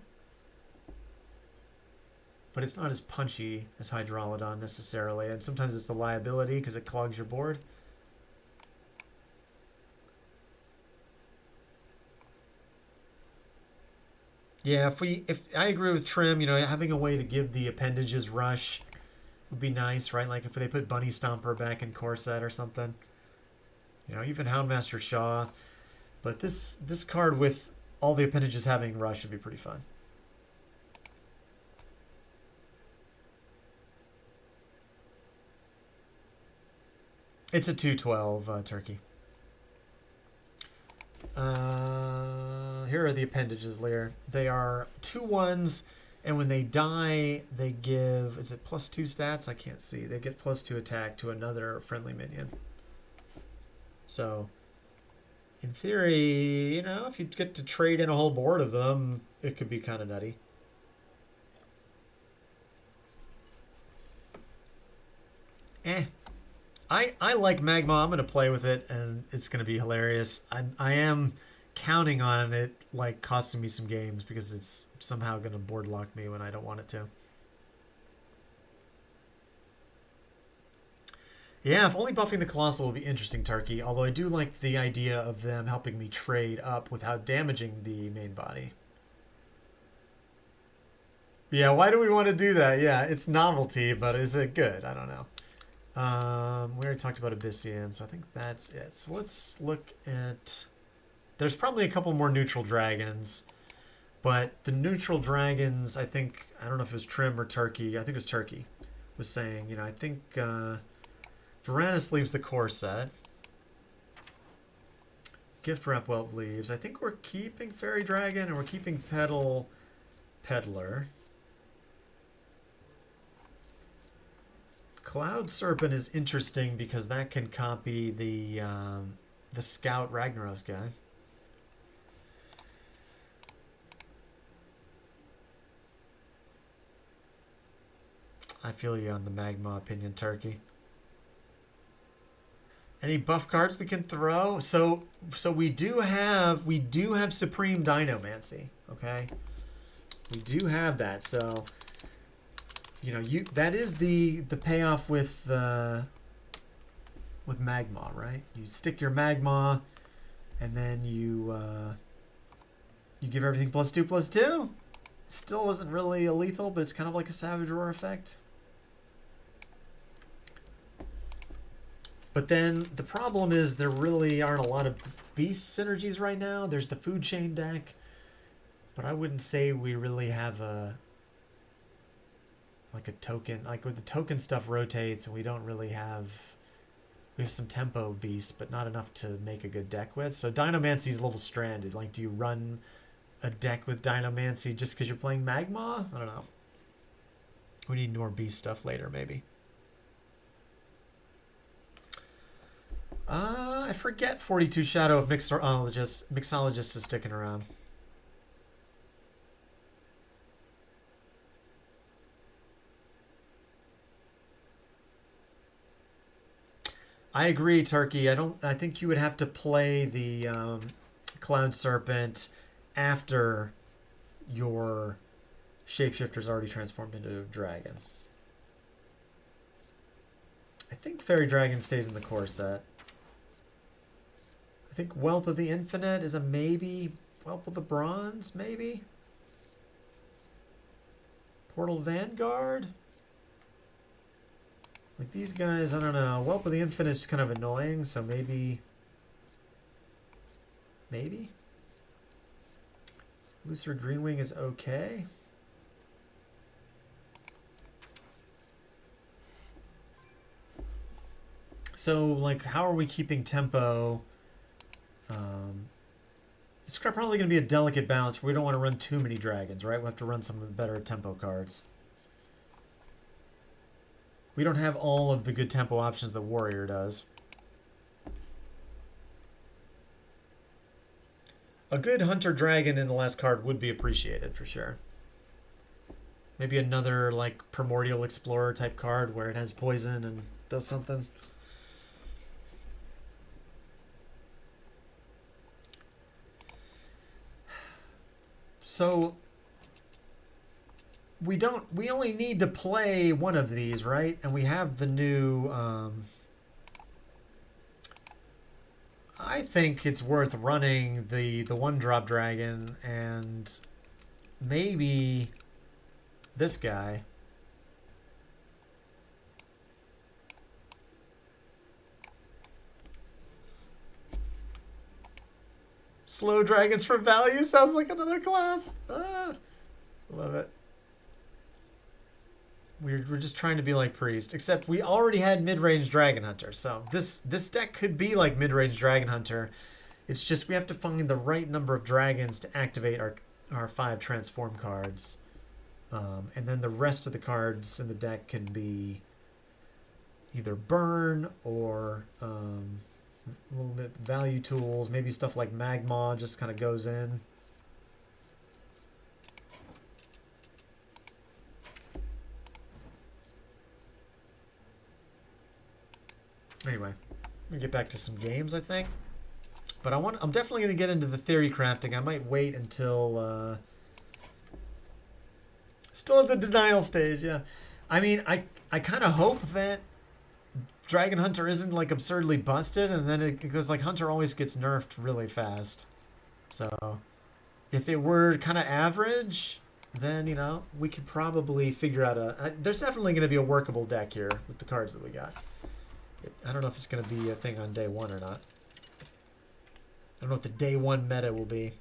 But it's not as punchy as Hydrolodon necessarily. And sometimes it's the liability because it clogs your board. Yeah, if I agree with Trim, you know, having a way to give the appendages rush would be nice, right? Like if they put Bunny Stomper back in core set or something. You know, even Houndmaster Shaw. But this card with all the appendages having rush would be pretty fun. It's a 212 turkey. Here are the appendages, Lear. They are 2/1s, and when they die, they give, is it +2 stats? I can't see. They get +2 attack to another friendly minion. So, in theory, you know, if you get to trade in a whole board of them, it could be kind of nutty. I like Magma. I'm going to play with it, and it's going to be hilarious. I am counting on it, like, costing me some games because it's somehow going to board lock me when I don't want it to. Yeah, if only buffing the Colossal will be interesting, Turkey. Although I do like the idea of them helping me trade up without damaging the main body. Yeah, why do we want to do that? Yeah, it's novelty, but is it good? I don't know. We already talked about Abyssian, so I think that's it. So let's look at... There's probably a couple more neutral dragons, but the neutral dragons, I think, I don't know if it was Trim or Turkey, I think it was Turkey, was saying, you know, I think Varanus leaves the core set. Gift Wrap Whelp leaves. I think we're keeping Fairy Dragon and we're keeping Peddler. Cloud Serpent is interesting because that can copy the Scout Ragnaros guy. I feel you on the Magma opinion, Turkey. Any buff cards we can throw? So we do have Supreme Dinomancy, okay? We do have that. So you know, that is the payoff with Magma, right? You stick your Magma, and then you give everything +2/+2. Still isn't really a lethal, but it's kind of like a Savage Roar effect. But then the problem is there really aren't a lot of beast synergies right now. There's the Food Chain deck, but I wouldn't say we really have a token. Like with the token stuff rotates, and we don't really have... We have some tempo beasts, but not enough to make a good deck with. So Dinomancy's a little stranded. Like, do you run a deck with Dinomancy just because you're playing Magma? I don't know. We need more beast stuff later, maybe. I forget 42 Shadow of Mixologist is sticking around. I agree, Turkey. I think you would have to play the Cloud Serpent after your shapeshifter's already transformed into a dragon. I think Fairy Dragon stays in the core set. I think Whelp of the Infinite is a maybe. Whelp of the Bronze, maybe. Portal Vanguard. Like these guys, I don't know. Whelp of the Infinite is kind of annoying, so maybe. Maybe. Looser Greenwing is okay. So, like, how are we keeping tempo? It's probably going to be a delicate balance. We don't want to run too many dragons, right? We'll have to run some of the better tempo cards. We don't have all of the good tempo options that Warrior does. A good Hunter Dragon in the last card would be appreciated, for sure. Maybe another, like, Primordial Explorer type card where it has poison and does something. So we only need to play one of these, right? And we have the new I think it's worth running the one drop dragon and maybe this guy. Slow dragons for value sounds like another class. Ah, love it. We're just trying to be like Priest, except we already had mid-range Dragon Hunter, so this deck could be like mid-range Dragon Hunter. It's just we have to find the right number of dragons to activate our 5 transform cards, and then the rest of the cards in the deck can be either burn or a little bit value tools, maybe stuff like Magma just kind of goes in. Anyway, I'm gonna get back to some games, I think. But I'm definitely gonna get into the theory crafting. I might wait until still at the denial stage, yeah. I mean, I kind of hope that Dragon Hunter isn't like absurdly busted, and then because like Hunter always gets nerfed really fast. So if it were kind of average, then you know we could probably figure out there's definitely going to be a workable deck here with the cards that we got. I don't know if it's going to be a thing on day one or not. I don't know what the day one meta will be.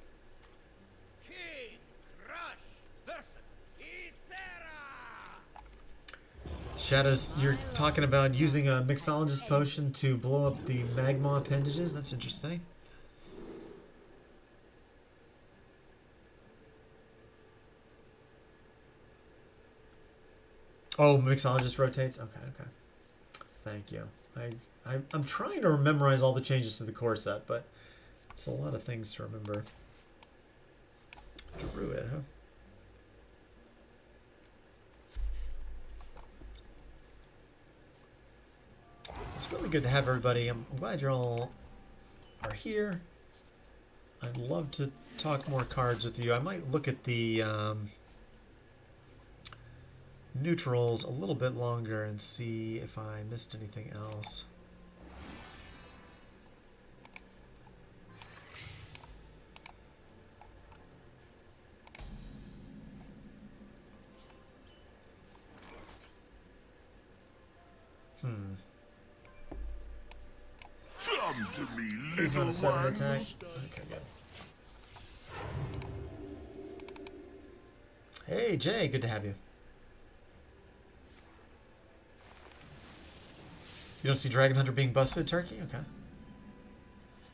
Shadows, you're talking about using a mixologist potion to blow up the magma appendages? That's interesting. Oh, mixologist rotates? Okay, okay. Thank you. I'm trying to memorize all the changes to the core set, but it's a lot of things to remember. Druid, huh? It's really good to have everybody. I'm glad you all are here. I'd love to talk more cards with you. I might look at the neutrals a little bit longer and see if I missed anything else. Come to me, Please little not a 7 ones. attack. Okay, good. Hey, Jay, good to have you. You don't see Dragon Hunter being busted, Turkey? Okay.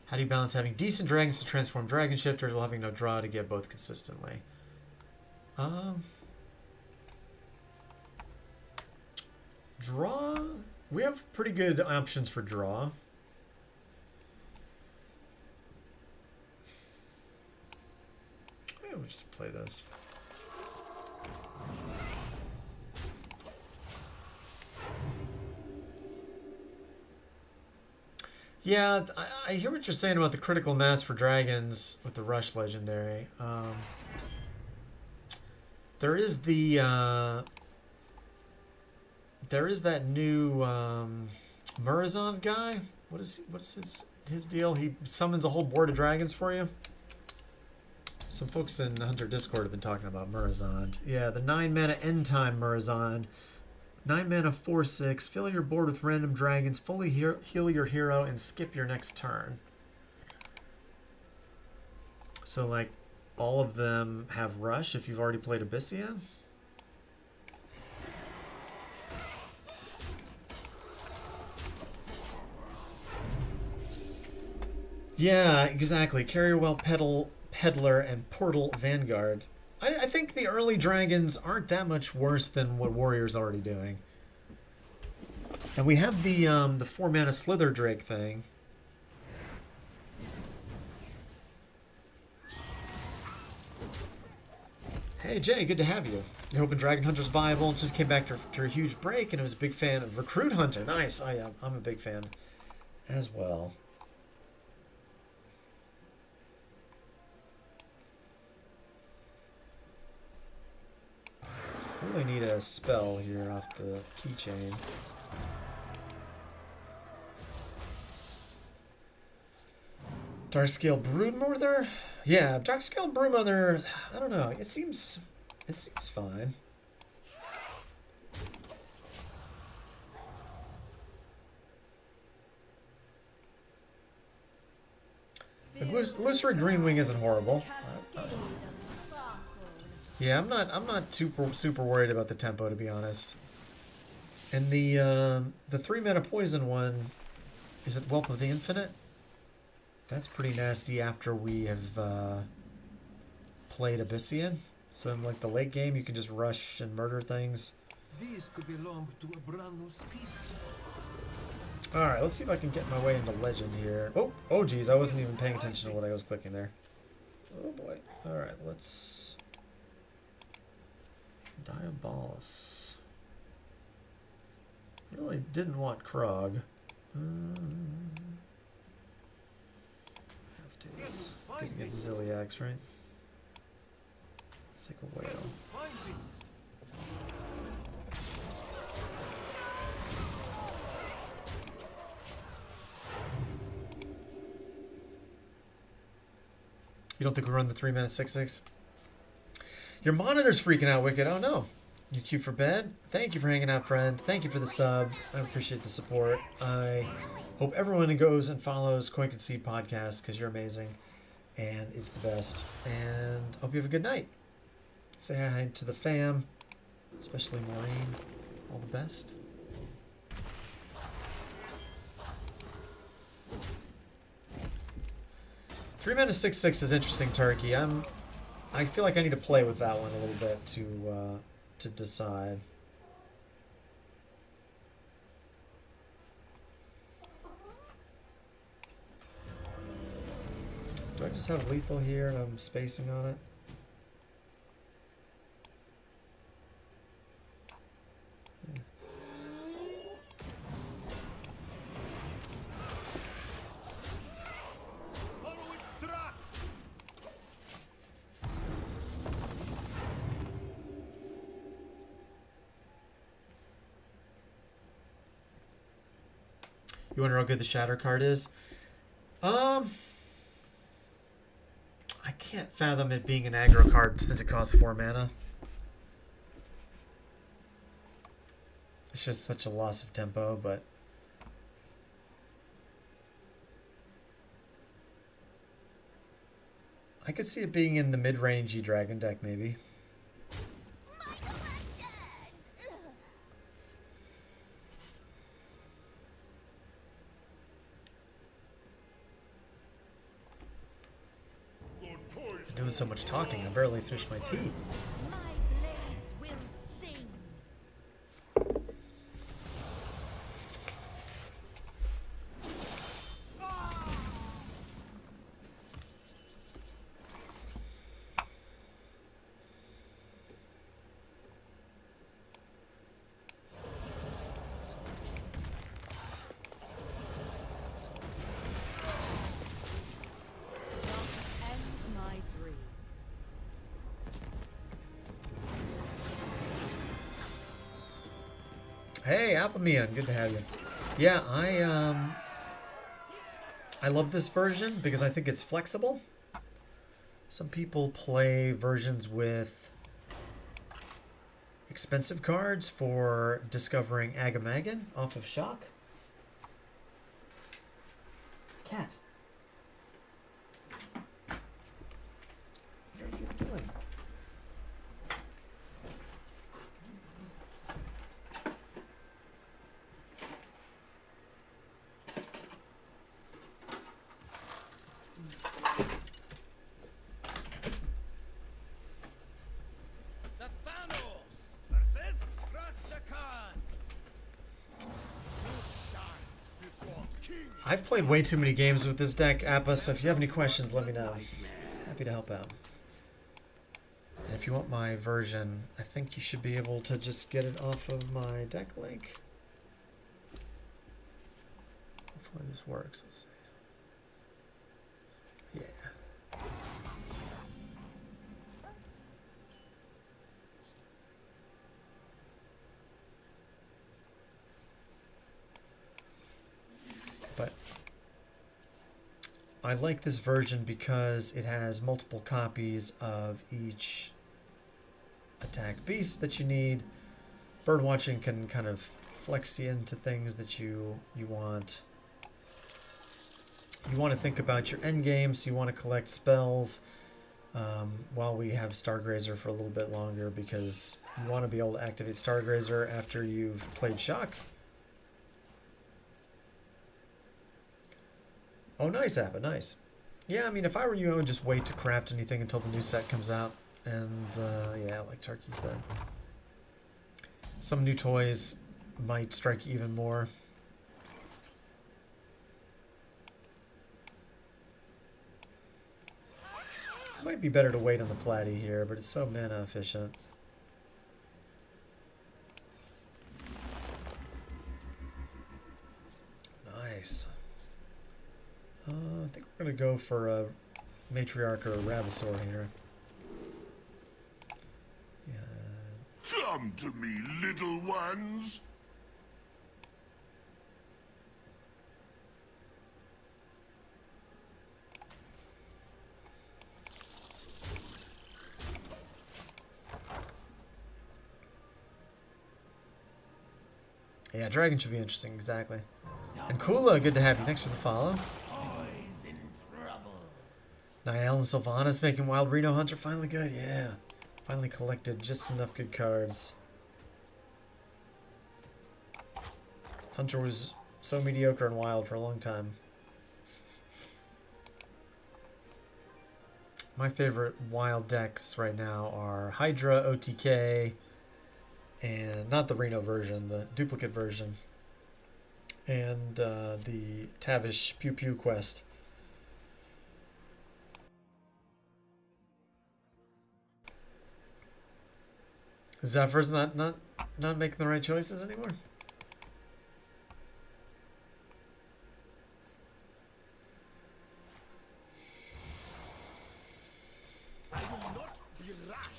How do you balance having decent dragons to transform dragon shifters while having no draw to get both consistently? Draw? We have pretty good options for draw. Yeah, we'll just play those. Yeah, I hear what you're saying about the critical mass for dragons with the Rush Legendary. There is the there is that new Murazond guy. What's his deal? He summons a whole board of dragons for you. Some folks in Hunter Discord have been talking about Murazond. Yeah, the 9 mana end time Murazond. 9 mana 4/6. Fill your board with random dragons. Fully heal your hero and skip your next turn. So like all of them have Rush if you've already played Abyssia. Yeah, exactly. Carrier Well Peddler and Portal Vanguard. I think the early dragons aren't that much worse than what Warrior's already doing. And we have the 4-mana Slither Drake thing. Hey Jay, good to have you. You're hoping Dragon Hunter's viable. Just came back after a huge break and I was a big fan of Recruit Hunter. Nice. Oh yeah, I'm a big fan as well. Really need a spell here off the keychain. Darkscale Broodmother? Yeah, Darkscale Broodmother, I don't know. It seems fine. The Illusory Greenwing isn't horrible. Yeah, I'm not super worried about the tempo, to be honest. And the 3-mana poison one, is it Whelp of the Infinite? That's pretty nasty after we have played Abyssian. So in like the late game, you can just rush and murder things. These could belong to a brand new species. All right, let's see if I can get my way into Legend here. Oh geez, I wasn't even paying attention to what I was clicking there. Oh boy. All right, let's Diabolus. Really didn't want Krog. Let's do this. Get against Ziliax, right? Let's take a whale. You don't think we run the 3-mana 6/6? Your monitor's freaking out, Wicked. Oh no. You cute for bed? Thank you for hanging out, friend. Thank you for the sub. I appreciate the support. I hope everyone goes and follows Coin Concede Podcast because you're amazing and it's the best. And hope you have a good night. Say hi to the fam, especially Maureen. All the best. Three mana 6/6 is interesting, Turkey. I feel like I need to play with that one a little bit to decide. Do I just have lethal here and I'm spacing on it? You wonder how good the Shatter card is? I can't fathom it being an aggro card since it costs 4 mana. It's just such a loss of tempo, but I could see it being in the mid-rangey dragon deck, maybe. Doing so much talking, I barely finished my tea. My blades will sing. End my dream. Hey, Applemeon, good to have you. Yeah, I love this version because I think it's flexible. Some people play versions with expensive cards for discovering Agamagan off of Shock. Cat. What are you doing? I've played way too many games with this deck, Appa, so if you have any questions, let me know. Happy to help out. And if you want my version, I think you should be able to just get it off of my deck link. Hopefully this works. Let's see. Yeah. But I like this version because it has multiple copies of each attack beast that you need. Birdwatching can kind of flex you into things that you want. You want to think about your end game, so you want to collect spells while we have Stargrazer for a little bit longer, because you want to be able to activate Stargrazer after you've played Shock. Oh, nice, Appa, nice. Yeah, I mean, if I were you, I would just wait to craft anything until the new set comes out. And, yeah, like Turkey said. Some new toys might strike you even more. It might be better to wait on the Platy here, but it's so mana efficient. Nice. I think we're going to go for a Matriarch or a Ravisaur here. Yeah. Come to me, little ones. Yeah, Dragon should be interesting, exactly. And Kula, good to have you. Thanks for the follow. Niall and Sylvanas making Wild Reno Hunter finally good, yeah. Finally collected just enough good cards. Hunter was so mediocre and Wild for a long time. My favorite Wild decks right now are Hydra, OTK, and not the Reno version, the duplicate version, and the Tavish Pew Pew quest. Zephyr's not making the right choices anymore.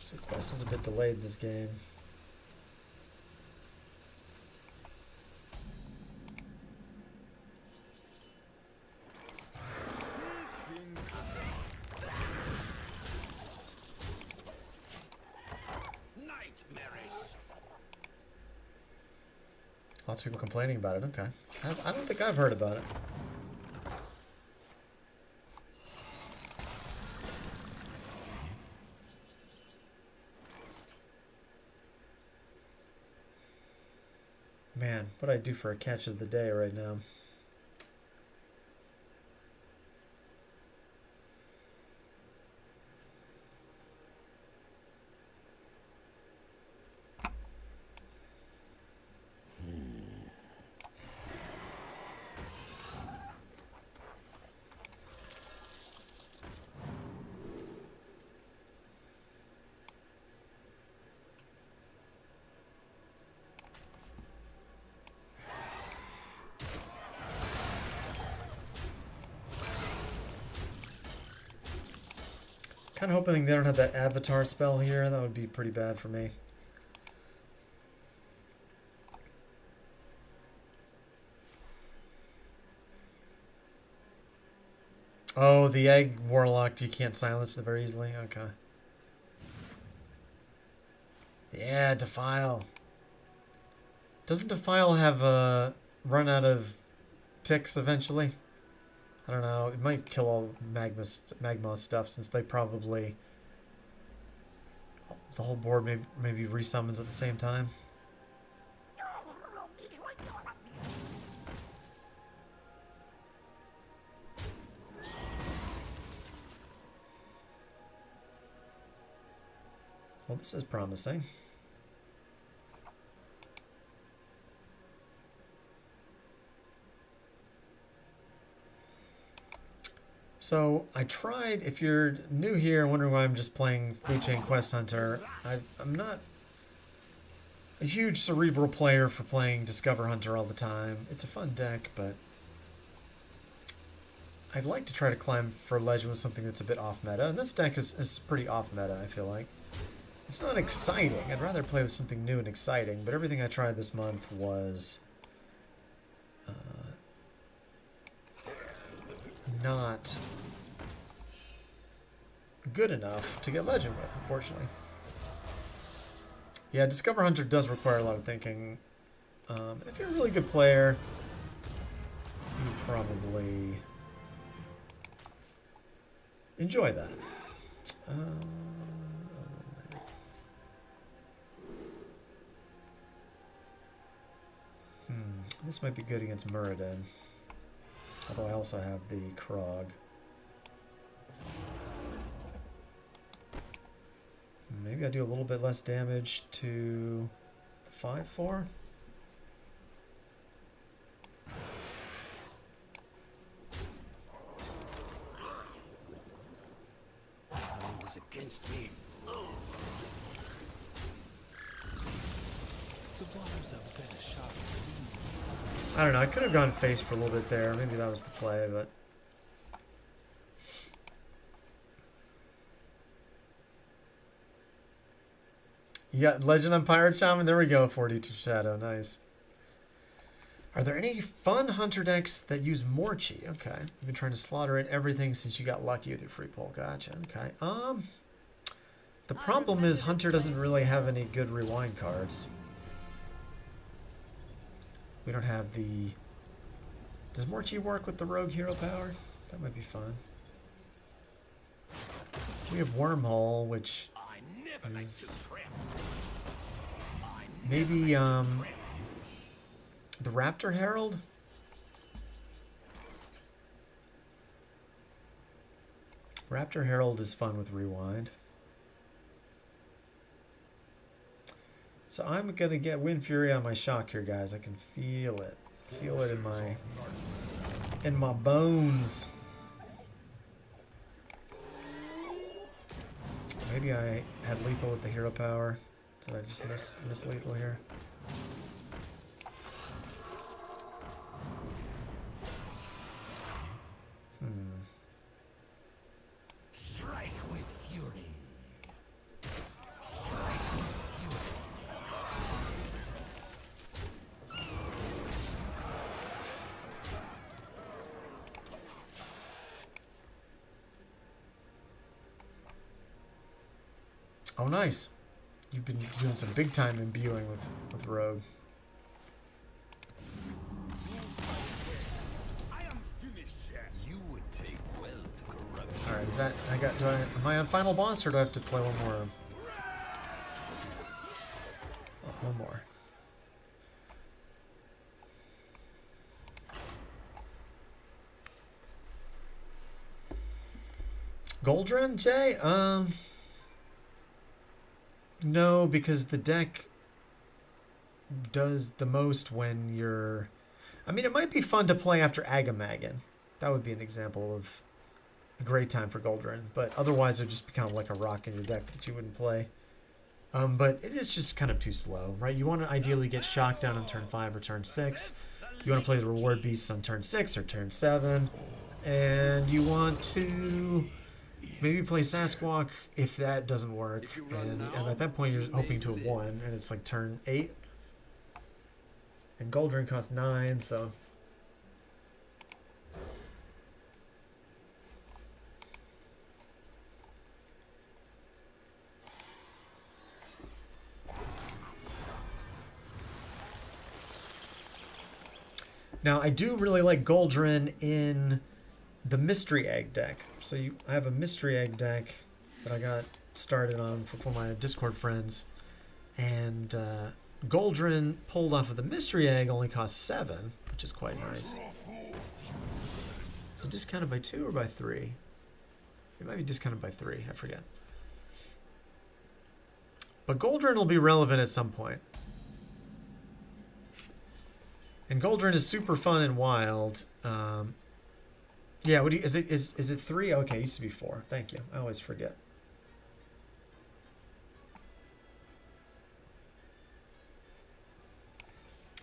So quest is a bit delayed this game. Lots of people complaining about it. Okay. I don't think I've heard about it. Man, what do I do for a catch of the day right now? Kind of hoping they don't have that avatar spell here. That would be pretty bad for me. Oh, the egg warlock you can't silence it very easily. Okay. Yeah, Defile. Doesn't Defile have a run out of ticks eventually? I don't know. It might kill all magma stuff, since they probably the whole board maybe resummons at the same time. Well, this is promising. So I tried, if you're new here and wondering why I'm just playing Food Chain Quest Hunter, I'm not a huge cerebral player for playing Discover Hunter all the time. It's a fun deck, but I'd like to try to climb for Legend with something that's a bit off meta. And this deck is pretty off meta, I feel like. It's not exciting. I'd rather play with something new and exciting, but everything I tried this month was not good enough to get Legend with, unfortunately. Yeah, Discover Hunter does require a lot of thinking. And if you're a really good player, you probably enjoy that. This might be good against Muradin. Although I also have the Krog. Maybe I do a little bit less damage to the 5/4. It's against me. I don't know, I could have gone face for a little bit there. Maybe that was the play, but... You got Legend on Pirate Shaman? There we go, 42 Shadow, nice. Are there any fun Hunter decks that use Morchi? Okay, you've been trying to slaughter in everything since you got lucky with your free pull. Gotcha, okay. The problem is Hunter doesn't really have any good rewind cards. We don't have the... Does Morchi work with the Rogue Hero power? That might be fun. We have Wormhole, which is... Maybe, the Raptor Herald? Raptor Herald is fun with Rewind. So I'm gonna get Wind Fury on my shock here, guys. I can feel it. Feel it in my bones. Maybe I had lethal with the hero power. Did I just miss lethal here? Strike with fury. Oh, nice. You've been doing some big time imbuing with Rogue. I am finished yet. You would take well to corrupt. All right, is that am I on final boss or do I have to play one more? Oh, one more. Goldren, Jay? No, because the deck does the most when you're... I mean, it might be fun to play after Agamagan. That would be an example of a great time for Goldren. But otherwise, it would just be kind of like a rock in your deck that you wouldn't play. But it is just kind of too slow, right? You want to ideally get shocked down on turn 5 or turn 6. You want to play the Reward Beasts on turn 6 or turn 7. And you want to... maybe play Sasquatch if that doesn't work, and at that point you're hoping to have won, and it's like turn 8. And Goldren costs 9, so... Now, I do really like Goldren in the Mystery Egg deck. So I have a Mystery Egg deck that I got started on for my Discord friends. And Goldren pulled off of the Mystery Egg only costs 7, which is quite nice. Is it discounted by 2 or by 3? It might be discounted by 3, I forget. But Goldren will be relevant at some point. And Goldren is super fun and wild. Yeah, what do you, is it 3? Okay, it used to be 4. Thank you. I always forget.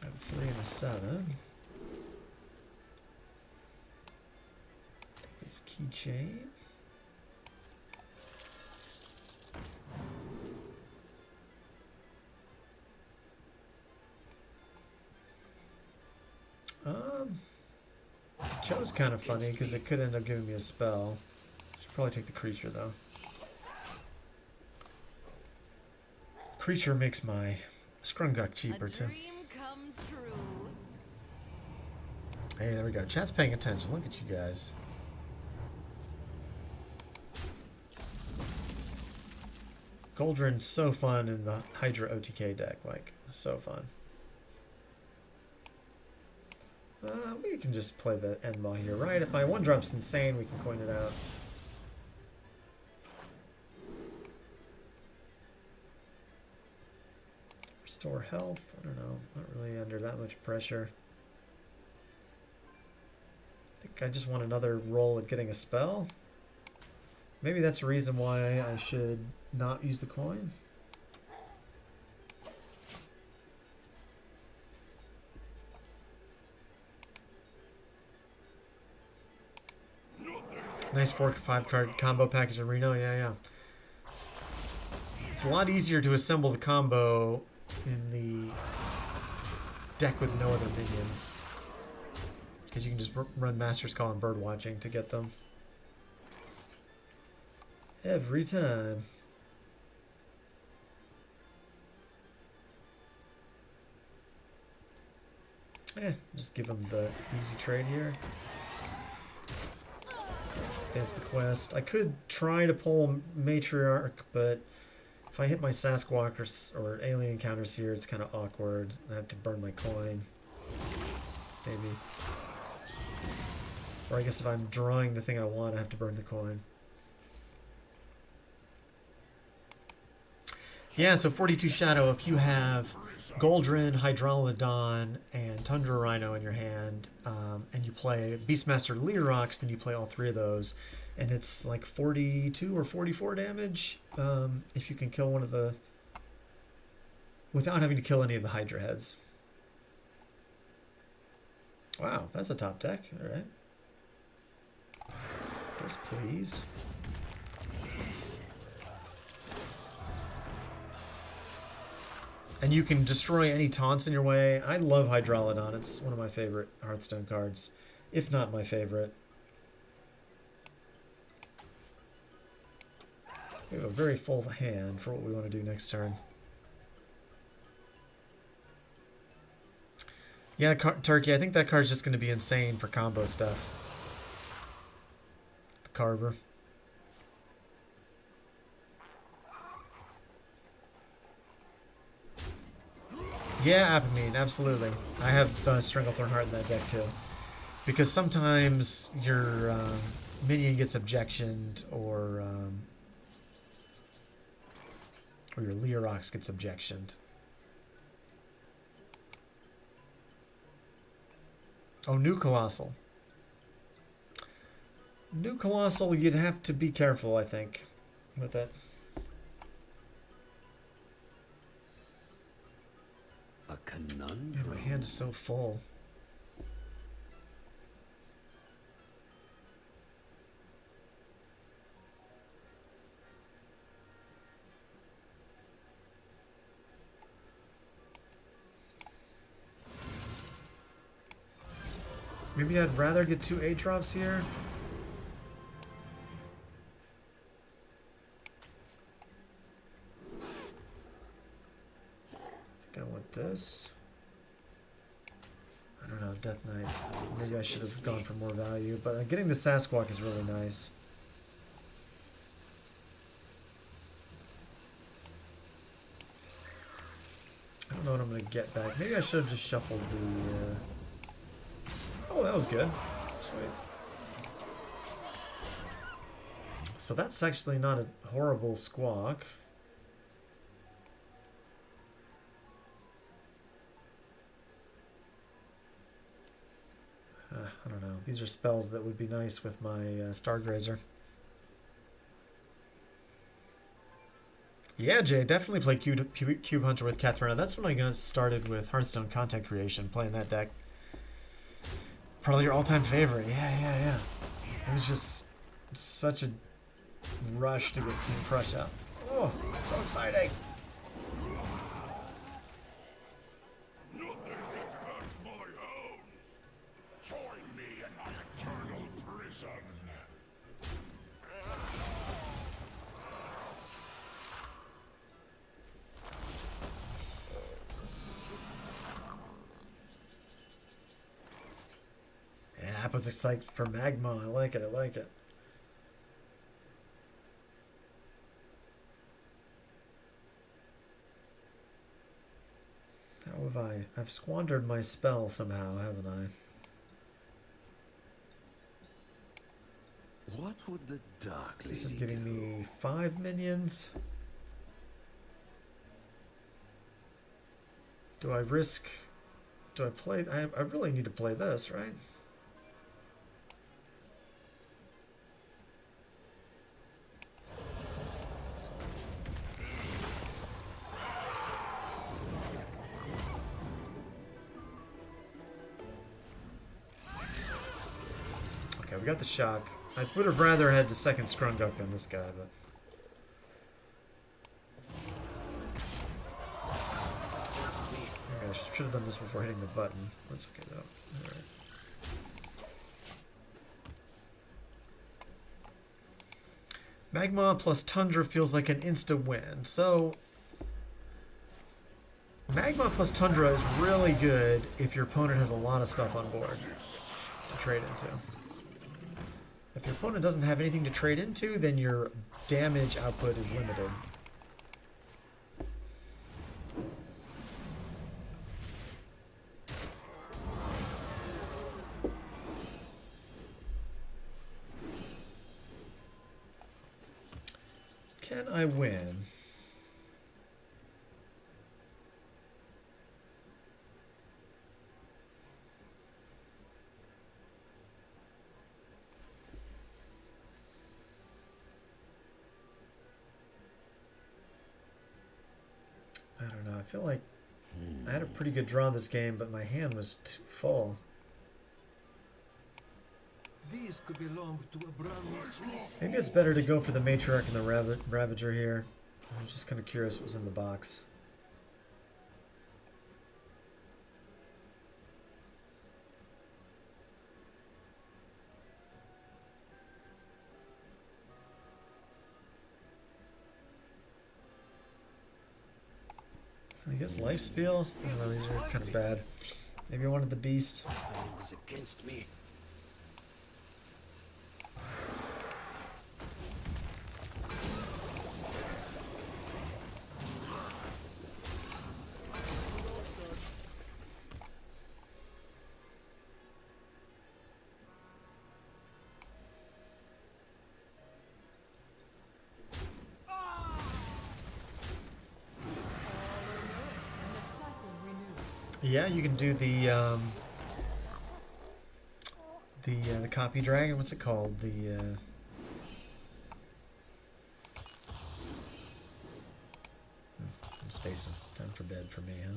I have a 3 and a 7. Take this keychain. Joe's kind of funny because it could end up giving me a spell. Should probably take the creature though. Creature makes my Scrunguk cheaper too. Dream come true. Hey, there we go. Chat's paying attention. Look at you guys. Goldrin's so fun in the Hydra OTK deck. Like, so fun. We can just play the Enma here, right? If my 1-drop's insane, we can coin it out. Restore health. I don't know. Not really under that much pressure. I think I just want another roll at getting a spell. Maybe that's the reason why I should not use the coin. Nice 4-5 card combo package in Reno. Yeah. It's a lot easier to assemble the combo in the deck with no other minions. Because you can just run Master's Call and Bird Watching to get them. Every time. Just give them the easy trade here. Advance the quest. I could try to pull Matriarch, but if I hit my Sasquatch or alien counters here, it's kind of awkward. I have to burn my coin. Maybe. Or I guess if I'm drawing the thing I want, I have to burn the coin. Yeah, so 42 Shadow, if you have Goldrin, Hydralodon, and Tundra Rhino in your hand, and you play Beastmaster Leerox, then you play all 3 of those, and it's like 42 or 44 damage if you can kill one of the... without having to kill any of the Hydra heads. Wow, that's a top deck. Alright. Yes, please. And you can destroy any taunts in your way. I love Hydralodon. It's one of my favorite Hearthstone cards, if not my favorite. We have a very full hand for what we want to do next turn. Yeah, Turkey, I think that card's just going to be insane for combo stuff. The Carver. Yeah, Apamine, absolutely. I have Stranglethorn Heart in that deck too. Because sometimes your minion gets objectioned, or your Leerox gets objectioned. Oh, New Colossal. New Colossal, you'd have to be careful, I think, with it. A conundrum. Man, my hand is so full. Maybe I'd rather get 2 8-drops here. I want this. I don't know, Death Knight. Maybe I should have gone for more value, but getting the Sasquatch is really nice. I don't know what I'm going to get back. Maybe I should have just shuffled the... Oh, that was good. Sweet. So that's actually not a horrible squawk. I don't know. these are spells that would be nice with my Stargrazer. Yeah, Jay, definitely play Cube Hunter with Katharina. That's when I got started with Hearthstone content creation, playing that deck. Probably your all-time favorite. Yeah. It was just such a rush to get King Crush out. Oh, so exciting. Nothing that hurts my hounds. Join me in my eternal prison. Yeah, Apple's excited for Magma. I like it. How have I? I've squandered my spell somehow, haven't I? What would the Dark Lady This is giving do? me 5 minions. Do I risk... Do I play... I really need to play this, right? Okay, we got the shock. I would have rather had the second Skrunguk than this guy, but... I should have done this before hitting the button. That's okay though. Alright. Magma plus Tundra feels like an insta win. So Magma plus Tundra is really good if your opponent has a lot of stuff on board to trade into. If your opponent doesn't have anything to trade into, then your damage output is limited. Can I win? I don't know. I feel like I had a pretty good draw this game, but my hand was too full. These could belong to a brown Swiss. Maybe it's better to go for the Matriarch and the Ravager here. I was just kind of curious what was in the box. I guess Lifesteal? I don't know, these are kind of bad. Maybe I wanted the Beast. Is against me. Yeah, you can do the copy dragon. What's it called? The I'm spacing. Time for bed for me, huh?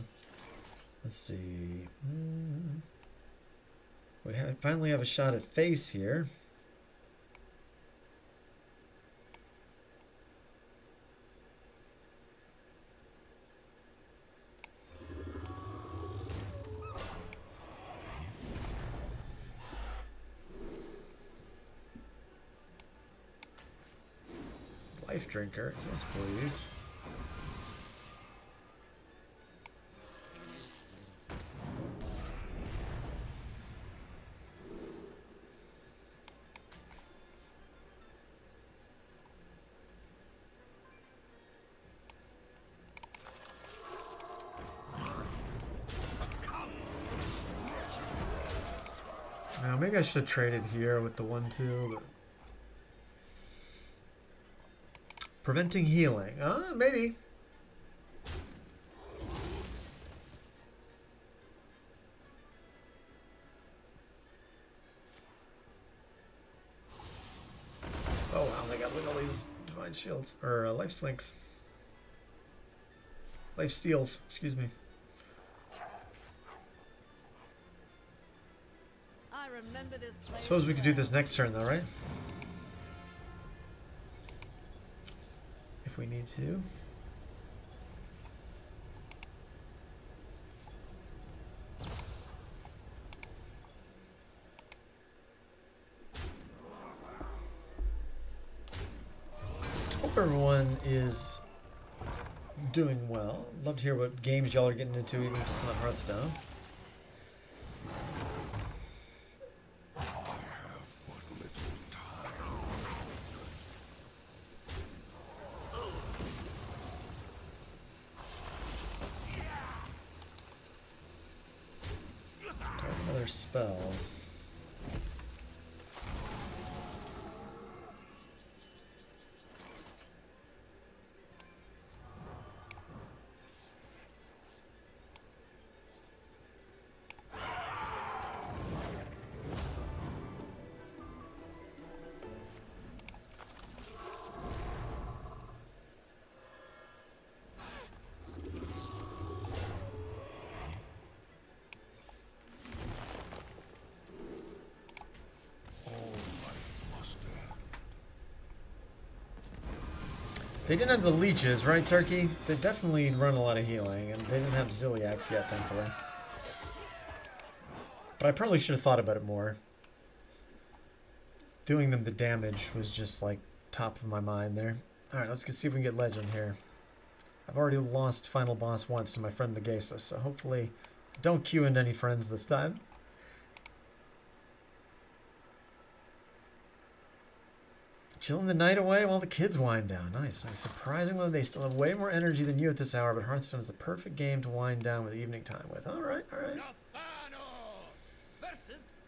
Let's see. We finally have a shot at face here. Life drinker, yes please. Now maybe I should have traded here with the 1-2, but preventing healing. Maybe. up with all these divine shields or life slinks, life steals. Excuse me. I remember this place. Suppose we could do this next turn though, right? If we need to. Hope everyone is doing well. Love to hear what games y'all are getting into, even if it's not Hearthstone. Another spell. They didn't have the leeches, right, Turkey? They definitely run a lot of healing, and they didn't have Ziliacs yet, thankfully. But I probably should have thought about it more. Doing them the damage was just, like, top of my mind there. Alright, let's see if we can get legend here. I've already lost final boss once to my friend Megasa, so hopefully don't queue into any friends this time. Chilling the night away while the kids wind down. Nice. Surprisingly, they still have way more energy than you at this hour, but Hearthstone is the perfect game to wind down with evening time with. Alright, alright.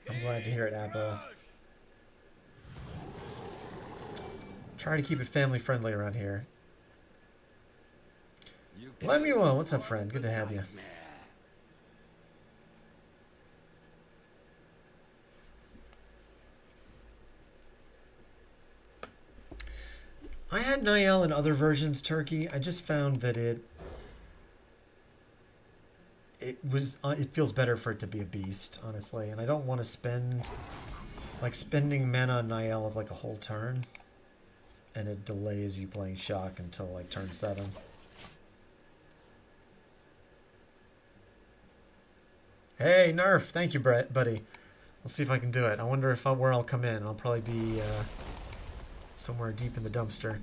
I'm glad to hear it, Apple. Try to keep it family friendly around here. Lemuel, what's up, friend? Good to have you. I had Niall in other versions, Turkey. I just found that it feels better for it to be a beast, honestly. And I don't want to spend, like, spending mana on Niall is like a whole turn. And it delays you playing Shock until, like, turn 7. Hey, Nerf! Thank you, Brett, buddy. Let's see if I can do it. I wonder where I'll come in. I'll probably be somewhere deep in the dumpster.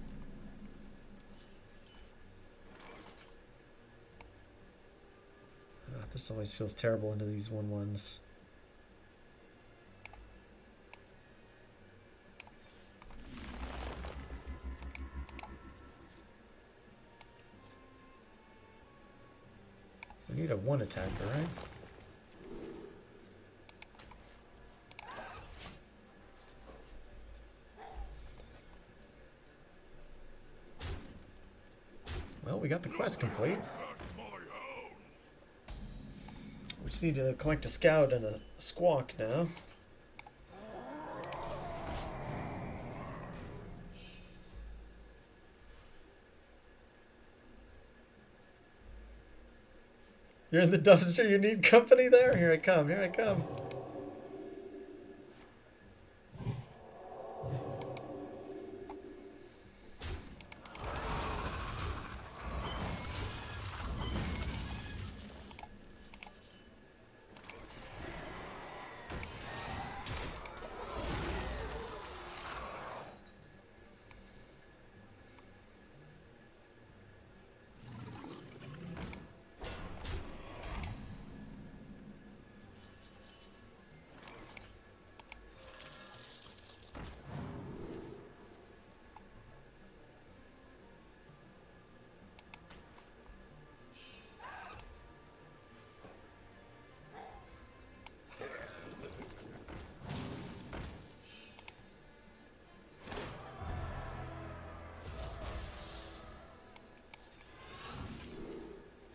This always feels terrible into these 1/1s. We need a 1 attacker, right? Well, we got the quest complete. We just need to collect a scout and a squawk now. You're in the dumpster, you need company there? Here I come, here I come.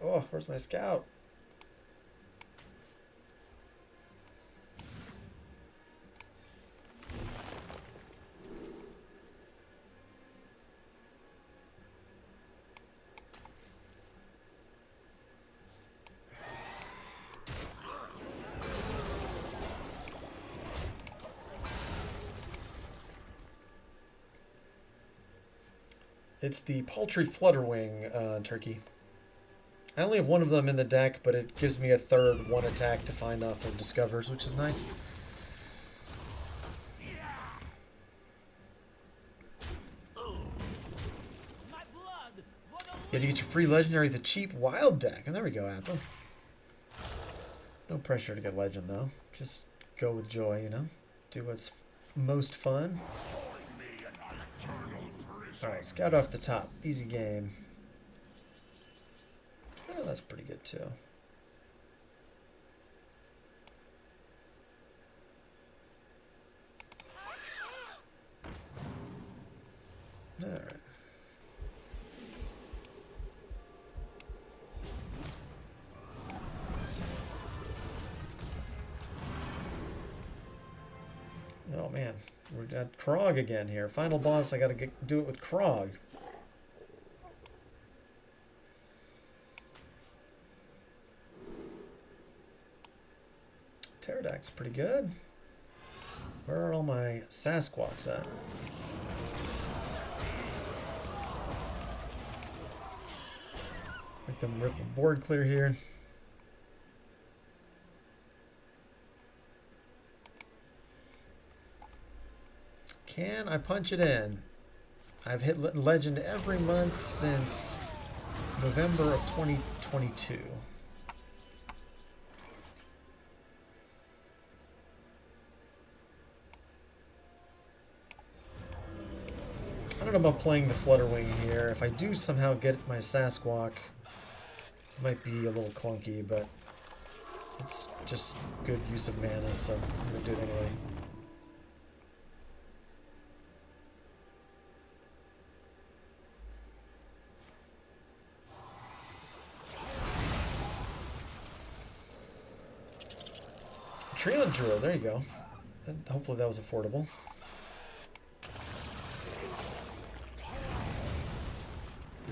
Oh, where's my scout? It's the Paltry Flutterwing turkey. I only have one of them in the deck, but it gives me a third one attack to find off of discovers, which is nice. You have to get your free legendary with a cheap wild deck. And there we go, Apple. No pressure to get legend, though. Just go with joy, you know? Do what's most fun. Alright, scout off the top. Easy game. Oh, that's pretty good, too. Alright. Oh man, we're at Krog again here. Final boss, I gotta do it with Krog. Pterodactyl's pretty good. Where are all my Sasquatchs at? Make them rip the board clear here. Can I punch it in? I've hit legend every month since November of 2022. I don't know about playing the Flutterwing here. If I do somehow get my Sasquatch, it might be a little clunky, but it's just good use of mana, so I'm going to do it anyway. Treant Druid, there you go. And hopefully that was affordable.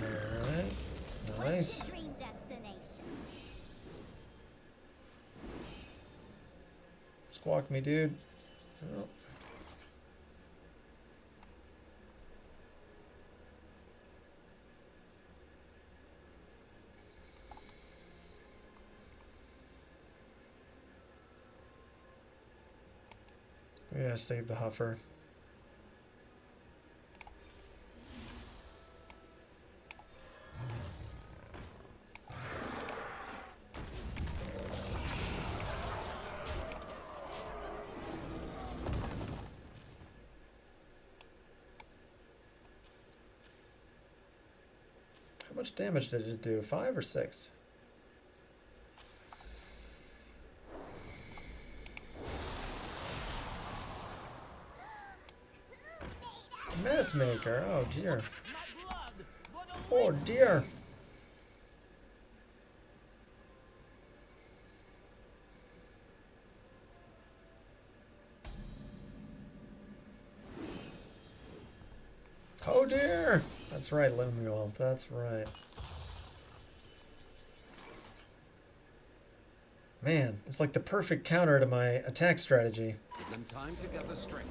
Alright, nice. Squawk me, dude. Oh. We gotta save the Huffer. How much damage did it do? 5 or 6? Messmaker, oh dear. Oh dear. Oh dear. That's right, Lemuel. That's right. Man, it's like the perfect counter to my attack strategy. Give them time to gather strength.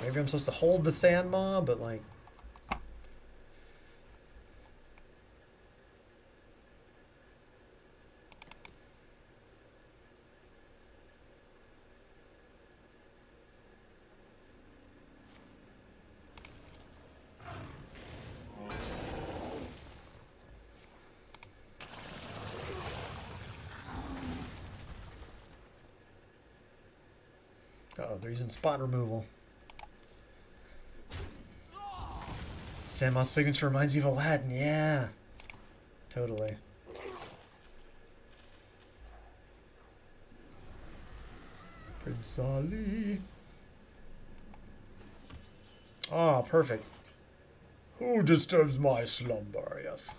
Maybe I'm supposed to hold the sand mob, but like... Uh-oh, they're using spot removal. Sammoth's signature reminds you of Aladdin, yeah. Totally. Prince Ali. Ah, perfect. Who disturbs my slumber? Yes.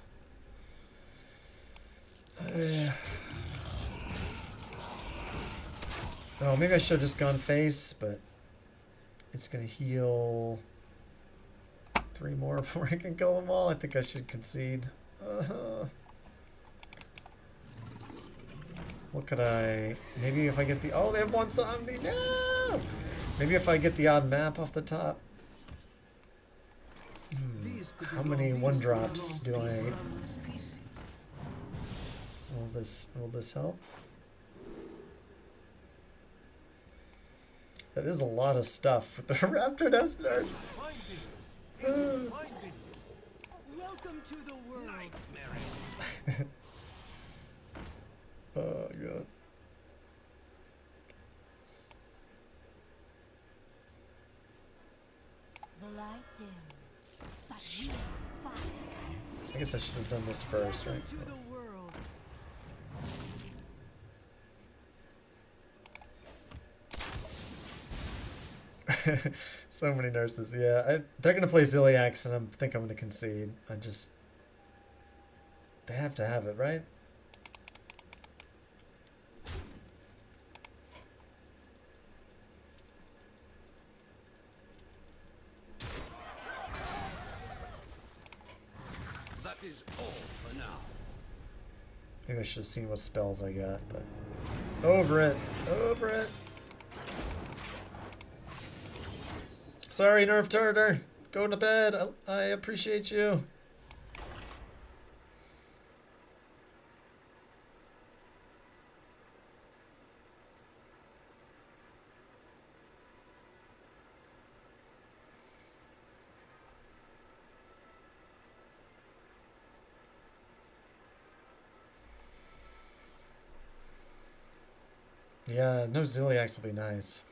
Oh, maybe I should have just gone face, but it's gonna heal 3 more before I can kill them all. I think I should concede. What could I... Maybe if I get the... Oh, they have one zombie. No! Maybe if I get the odd map off the top. How many one drops do I... Will this help? That is a lot of stuff with the raptor nesters. Welcome to the world. Oh god. The light dims, but we fight. I guess I should have done this first, right? To the world. So many nurses. Yeah, they're gonna play Ziliax, and I think I'm gonna concede. They have to have it, right? That is all for now. Maybe I should have seen what spells I got, but over it, over it. Sorry, Nerf Turner. Go to bed. I appreciate you. Yeah, no Ziliax will be nice.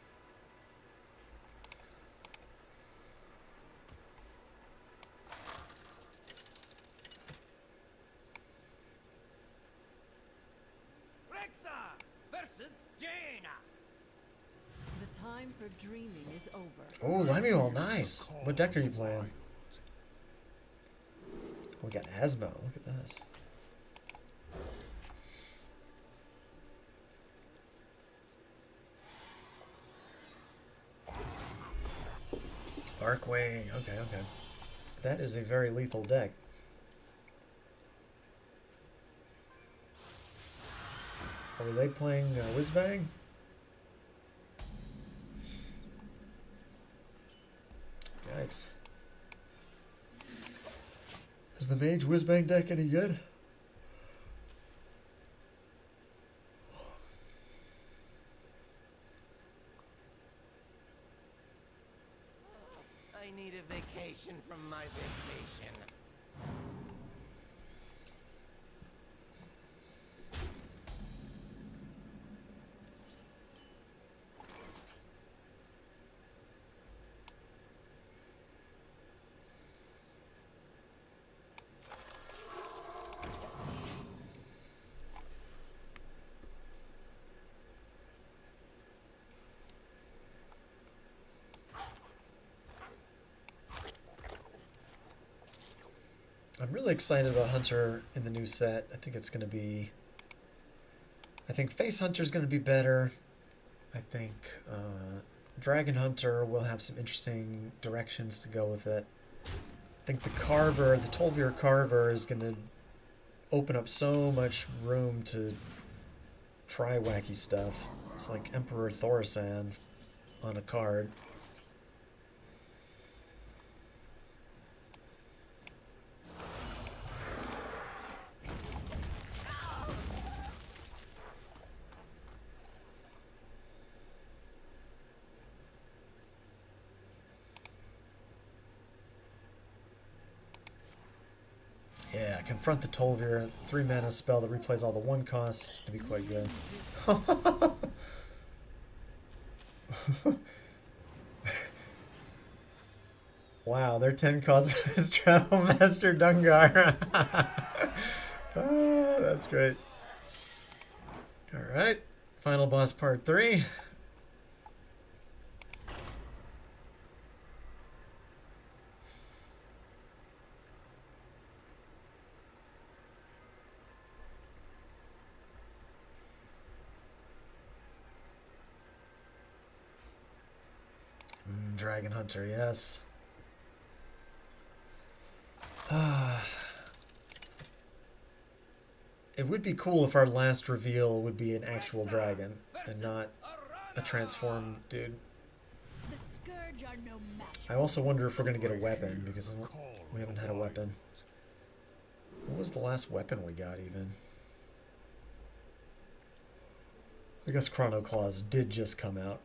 The time for dreaming is over. Oh, Lemuel, nice. What deck are you playing? We got Asmo. Look at this. Arcway. Okay, okay. That is a very lethal deck. Are they playing Whizbang? Yikes. Is the Mage Whizbang deck any good? I need a vacation from my vacation. I'm really excited about Hunter in the new set. I think it's going to be... I think Face Hunter's going to be better. I think Dragon Hunter will have some interesting directions to go with it. I think the Carver, the Tolvir Carver is going to open up so much room to try wacky stuff. It's like Emperor Thorsan on a card. Yeah, confront the Tolvir, 3 mana spell that replays all the 1 costs. It'd be quite good. Wow, their 10 costs is Travel Master Dungar. Oh, that's great. Alright, final boss part 3. Dragon Hunter, yes. It would be cool if our last reveal would be an actual dragon and not a transformed dude. The Scourge are no match. I also wonder if we're going to get a weapon, because we haven't had a weapon. What was the last weapon we got, even? I guess Chrono Claws did just come out.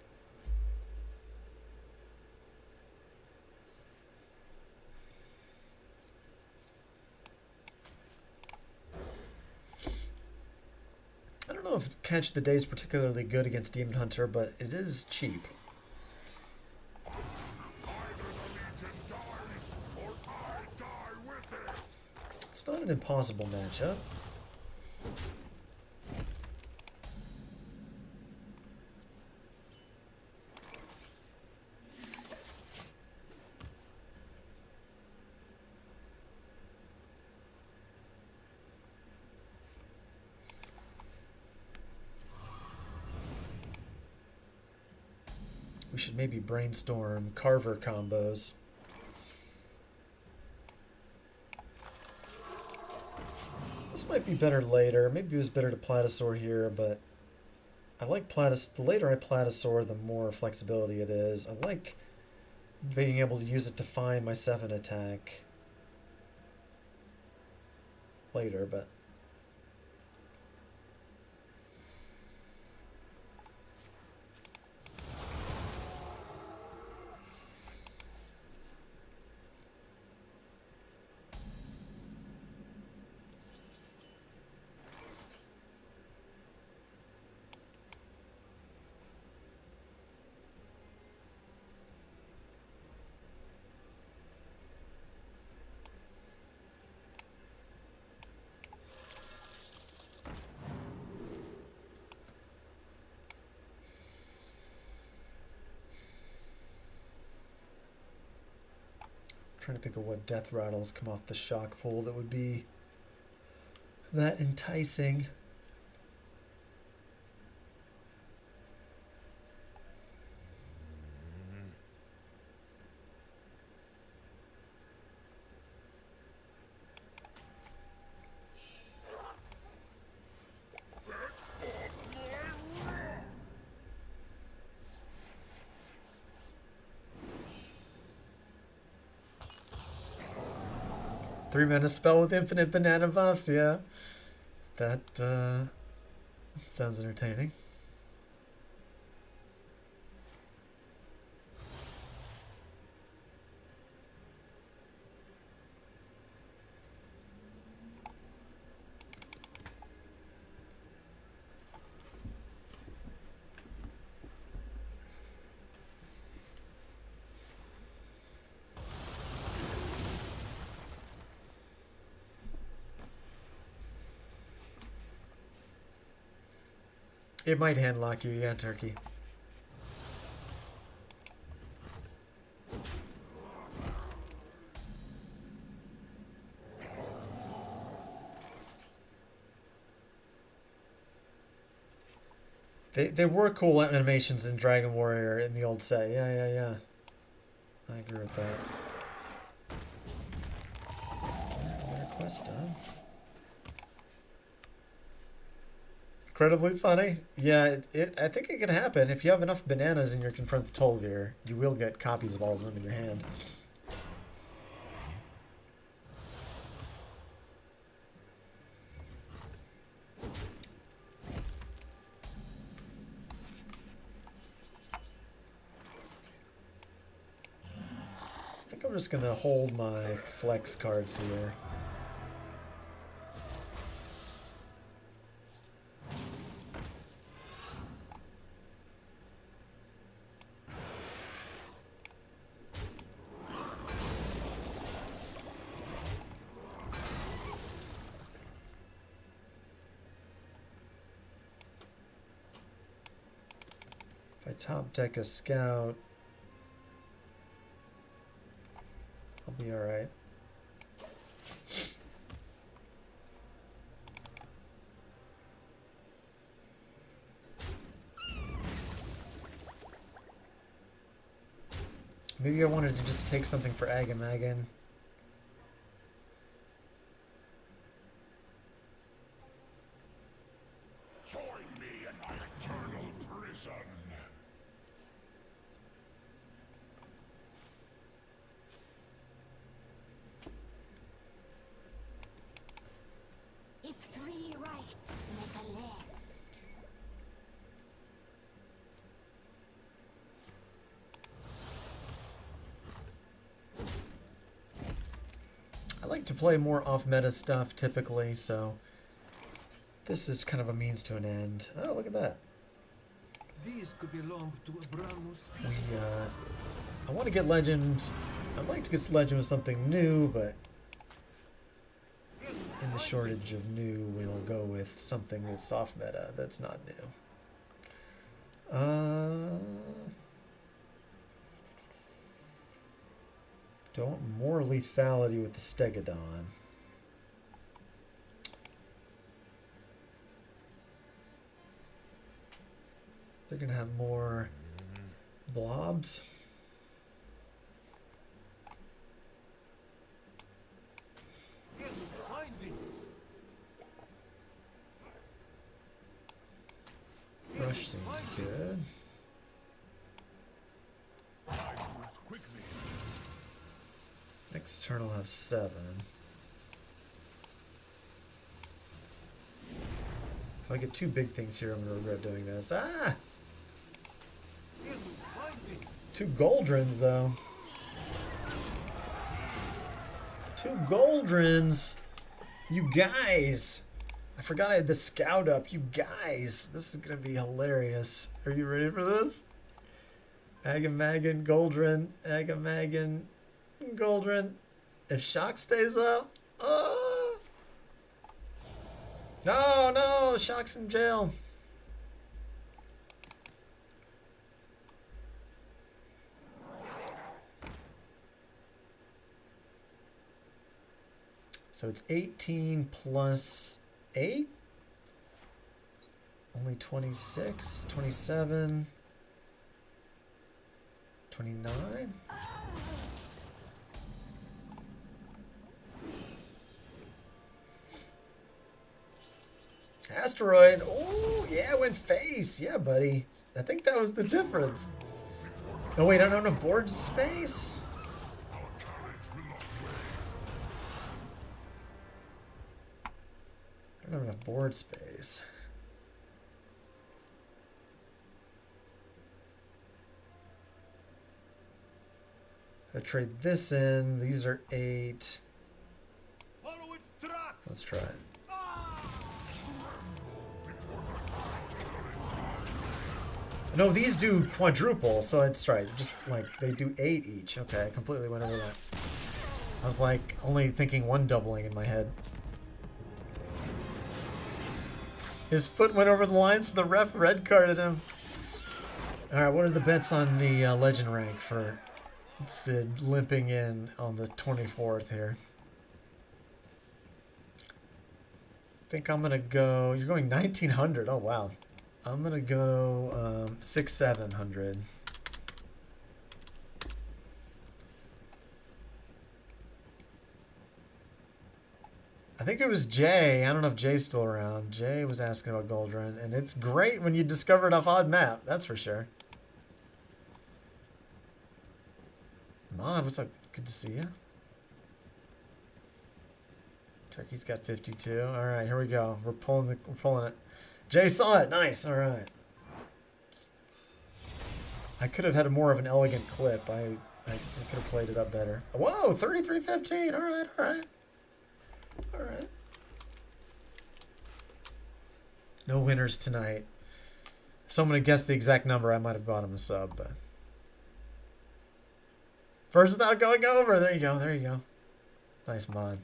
I don't know if Catch the Day is particularly good against Demon Hunter, but it is cheap. Either the Legion dies, or I die with it. It's not an impossible matchup. We should maybe brainstorm Carver combos. This might be better later. Maybe it was better to Platosaur here, but I like the later I Platosaur, the more flexibility it is. I like being able to use it to find my 7 attack later, but trying to think of what death rattles come off the shock pool that would be that enticing. Three-mana spell with infinite banana buffs, yeah. That sounds entertaining. It might handlock you, yeah, Turkey. They were cool animations in Dragon Warrior in the old set. Yeah. I agree with that. Another quest done. Incredibly funny. Yeah, I think it can happen. If you have enough bananas in your Confront the Tolvir, you will get copies of all of them in your hand. I think I'm just going to hold my flex cards here. If I top deck a scout, I'll be alright. Maybe I wanted to just take something for Agamagan. eternal prison. If three rights make a left. I like to play more off-meta stuff typically, so this is kind of a means to an end. Oh, look at that. These could belong to Abramus. We, I want to get Legend. I'd like to get Legend with something new, but in the shortage of new, we'll go with something that's off-meta, that's not new. Don't more lethality with the Stegodon. They're gonna have more blobs. Rush seems good. Next turn will have 7. If I get 2 big things here, I'm gonna regret doing this. Ah! 2 Goldrins, though. 2 Goldrins! You guys! I forgot I had the scout up. You guys! This is gonna be hilarious. Are you ready for this? Agamagan, Goldrin, Agamagan, Goldrin. If Shock stays up, oh! No, no! Shock's in jail. So it's 18 plus 8? Only 26, 27, 29? Asteroid. Oh, yeah, went face. Yeah, buddy. I think that was the difference. Oh, wait, I don't have board space. I don't have enough board space. I trade this in. These are 8. Let's try it. No, these do quadruple, so it's right. Just like they do 8 each. Okay, I completely went over that. I was like only thinking 1 doubling in my head. His foot went over the line, so the ref red carded him. Alright, what are the bets on the legend rank for Sid limping in on the 24th here? I think I'm going to go... You're going 1900. Oh, wow. I'm going to go 6-700. I think it was Jay. I don't know if Jay's still around. Jay was asking about Goldrun, and it's great when you discover it off odd map. That's for sure. Mod, what's up? Good to see you. Turkey's got 52. All right, here we go. We're pulling it. Jay saw it. Nice. All right. I could have had more of an elegant clip. I could have played it up better. Whoa, 33-15. All right, all right. All right. No winners tonight. If someone had guessed the exact number, I might have bought him a sub, but first without going over. There you go. There you go. Nice mod.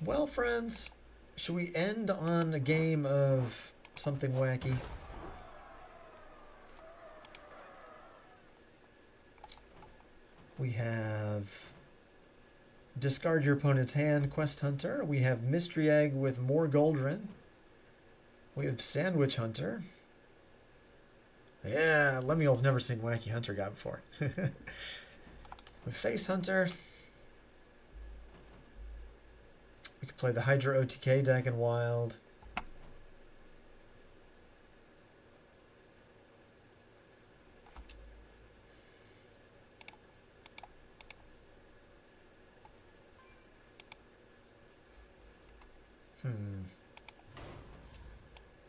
Well, friends, should we end on a game of something wacky? We have discard your opponent's hand, Quest Hunter. We have Mystery Egg with more Goldrun. We have Sandwich Hunter. Yeah, Lemuel's never seen Wacky Hunter guy before. We Face Hunter. We could play the Hydra OTK deck in Wild.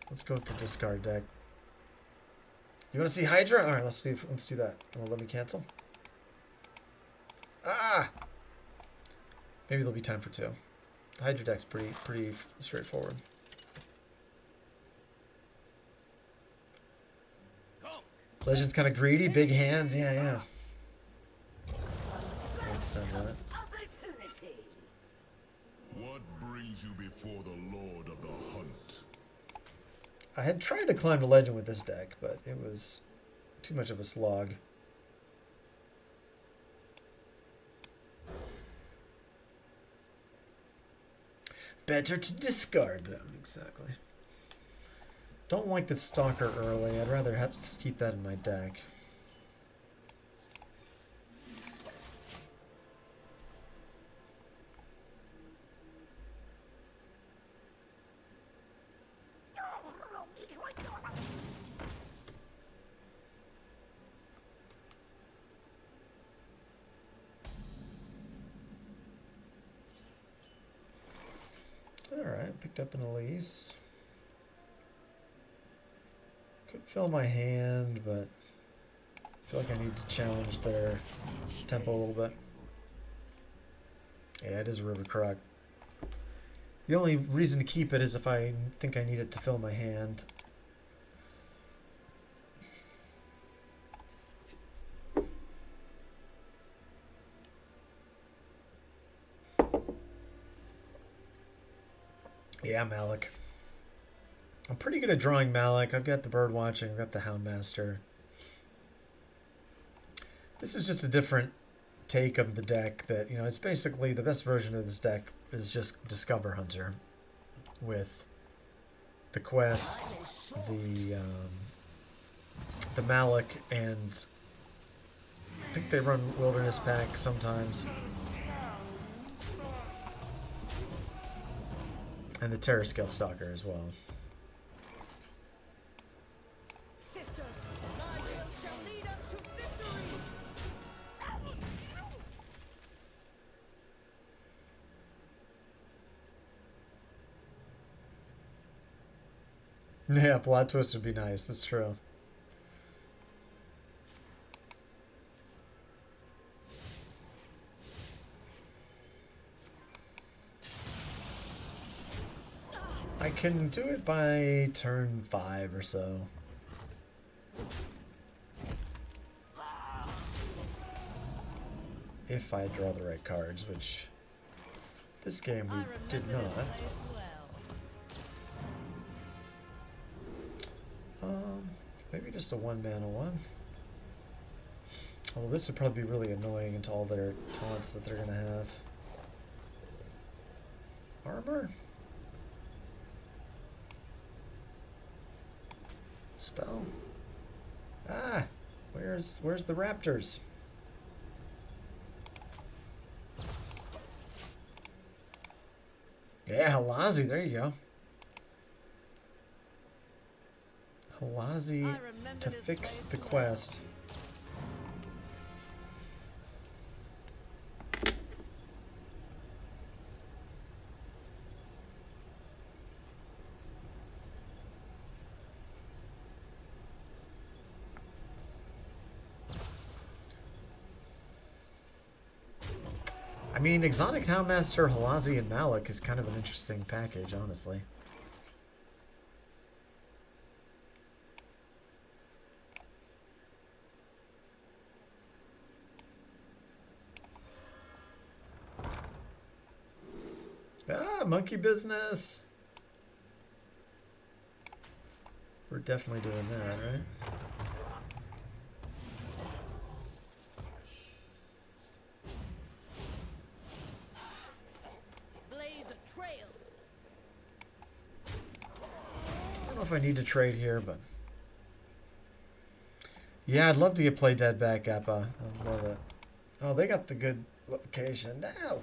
Let's go with the discard deck. You want to see Hydra? All right, let's do that. Will let me cancel? Ah! Maybe there'll be time for two. The Hydra deck's pretty straightforward. Legend's kind of greedy, big hands. Yeah. Let's send that. What brings you before the Lord of the Hunt? I had tried to climb to Legend with this deck, but it was too much of a slog. Better to discard them, exactly. Don't like the Stalker early. I'd rather have to keep that in my deck. Alright, picked up an Elise. Could fill my hand, but I feel like I need to challenge their tempo a little bit. Yeah, it is a River Croc. The only reason to keep it is if I think I need it to fill my hand. Yeah, Malik. I'm pretty good at drawing Malik. I've got the Bird Watching, I've got the Houndmaster. This is just a different take of the deck that, you know, it's basically the best version of this deck is just Discover Hunter with the quest, the Malik, and I think they run Wilderness Pack sometimes. And the Terror Scale Stalker as well. Sisters, my will shall lead us to victory. Yeah, plot twist would be nice. That's true. I can do it by turn 5 or so. If I draw the right cards, which this game we did not. Maybe just a 1-mana one. Although this would probably be really annoying into all their taunts that they're gonna have. Armor? Spell? Ah! Where's the raptors? Yeah, Halazi, there you go. Halazi to fix the quest. I mean, Exotic Houndmaster, Halazi, and Malik is kind of an interesting package, honestly. Ah, monkey business. We're definitely doing that, right? I don't know if I need to trade here, but yeah, I'd love to get Play Dead back, Appa. I'd love it. Oh, they got the good location now.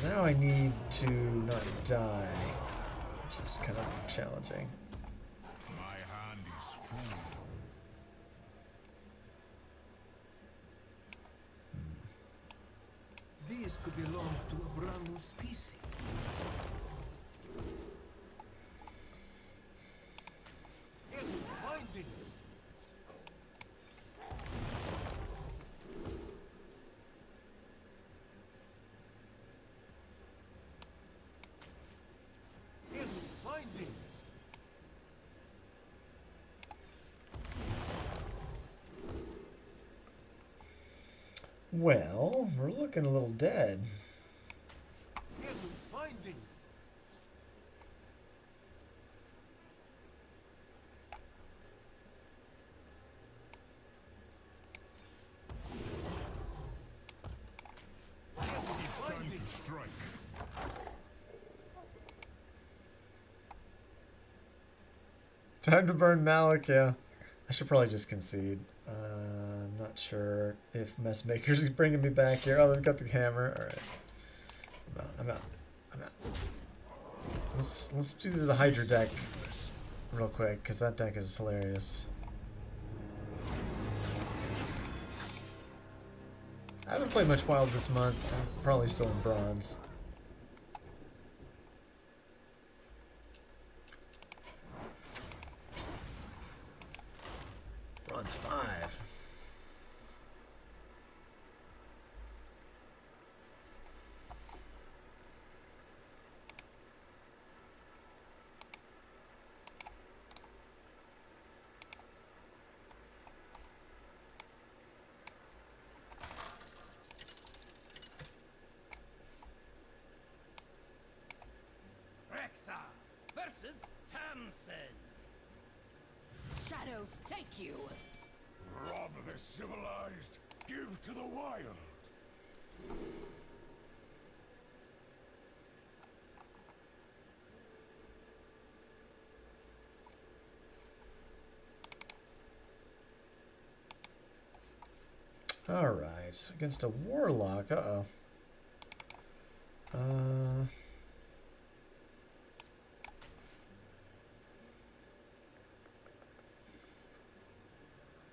So now I need to not die, which is kind of challenging. My hand is full. These could belong to a brand new species. Finding finding. Well, we're looking a little dead. Finding. Time to strike. Time to burn Malik, yeah. I should probably just concede. I'm not sure if Messmaker's bringing me back here. Oh, they've got the hammer. Alright. I'm out. Let's do the Hydra deck real quick, because that deck is hilarious. I haven't played much Wild this month. I'm probably still in Bronze. Bronze 5. Rexa versus Tamsin. Shadows take you. Rob the civilized, give to the wild. Alright, against a Warlock. Uh-oh.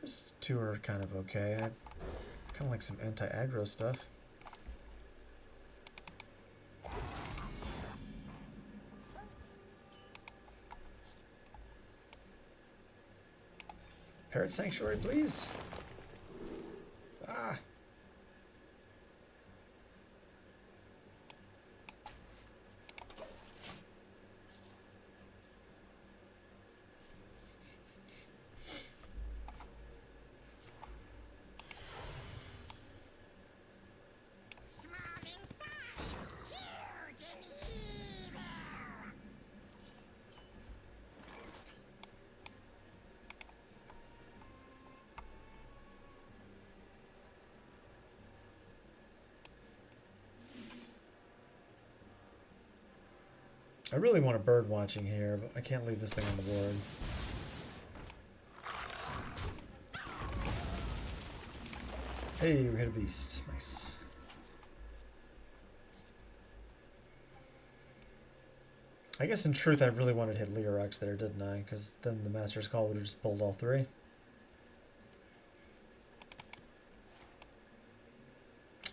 These two are kind of okay. I kind of like some anti-aggro stuff. Parrot Sanctuary, please. Ah. Small in size, huge in evil. I really want a bird watching here, but I can't leave this thing on the board. Hey, we hit a beast. Nice. I guess in truth, I really wanted to hit Leorox there, didn't I? Because then the Master's Call would have just pulled all three.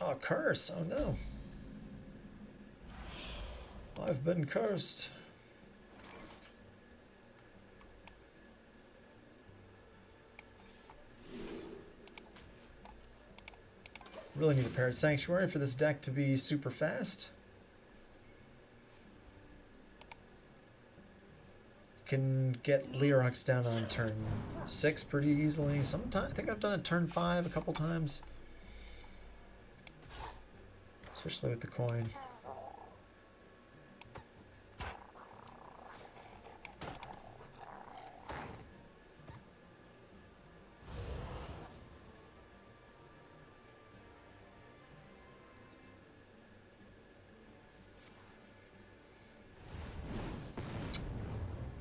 Oh, curse! Oh no. I've been cursed. Really need a Parrot Sanctuary for this deck to be super fast. Can get Leorox down on turn 6 pretty easily. Sometimes I think I've done it turn 5 a couple times. Especially with the coin.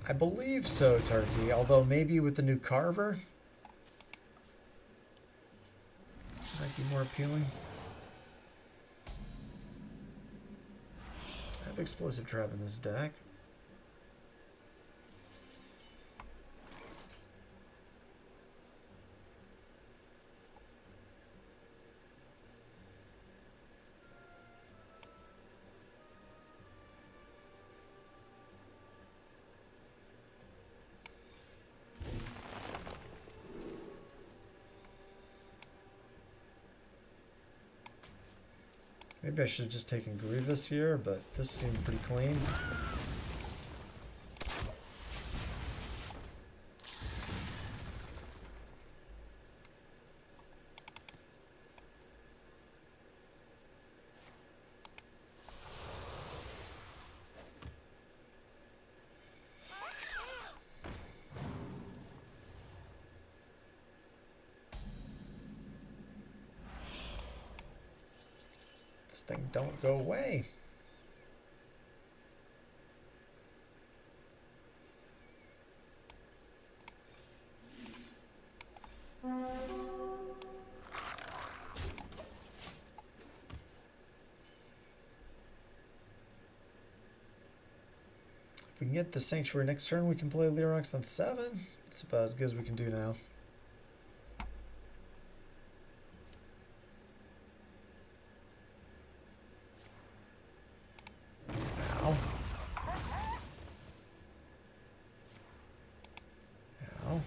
I believe so, Turkey, although maybe with the new Carver might be more appealing. have explosive trap in this deck. Maybe I should have just taken Grievous here, but this seemed pretty clean. This thing don't go away. If we can get the Sanctuary next turn, we can play Lyrox on 7. It's about as good as we can do now. Ow. Ow.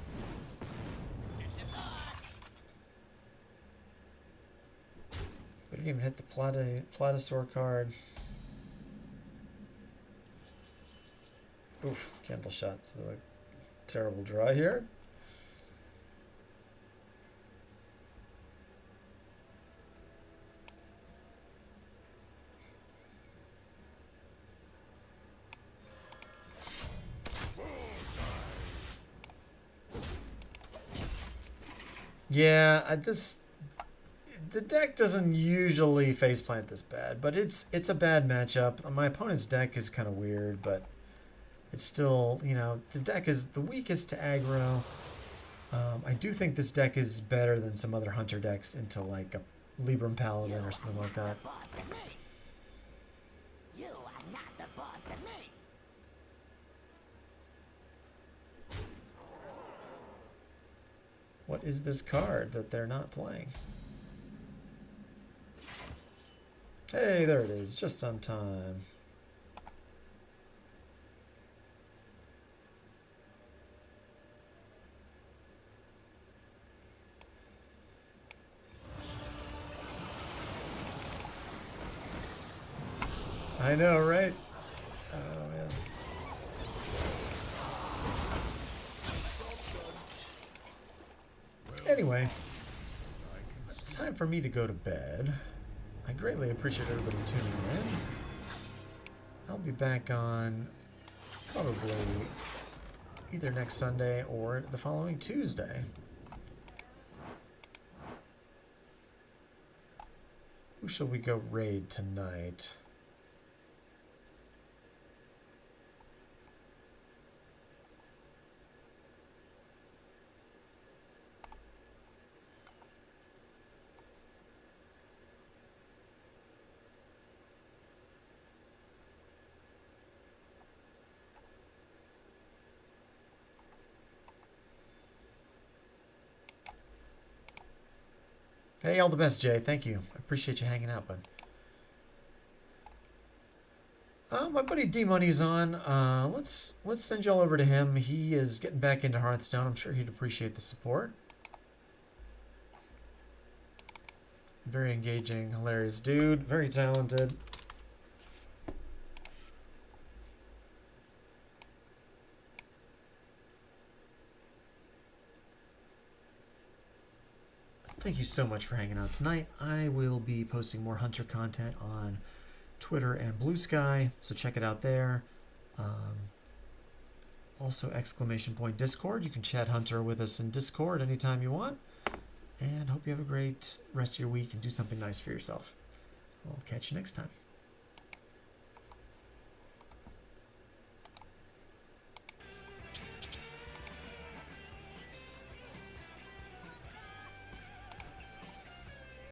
We didn't even hit the Platasaur card. Oof, Candle Shot. So a terrible draw here. Yeah, the deck doesn't usually faceplant this bad, but it's a bad matchup. My opponent's deck is kind of weird, but it's still, you know, the deck is the weakest to aggro. I do think this deck is better than some other Hunter decks into like a Libram Paladin or something like that. You are not the boss of me. What is this card that they're not playing? Hey, there it is, just on time. I know, right? Oh, man. Anyway, it's time for me to go to bed. I greatly appreciate everybody tuning in. I'll be back on probably either next Sunday or the following Tuesday. Who shall we go raid tonight? Hey, all the best, Jay. Thank you. I appreciate you hanging out, bud. My buddy D-Money's on. Let's send y'all over to him. He is getting back into Hearthstone. I'm sure he'd appreciate the support. Very engaging, hilarious dude. Very talented. Thank you so much for hanging out tonight. I will be posting more Hunter content on Twitter and Blue Sky, so check it out there. Also, ! Discord. You can chat Hunter with us in Discord anytime you want. And hope you have a great rest of your week and do something nice for yourself. I'll catch you next time.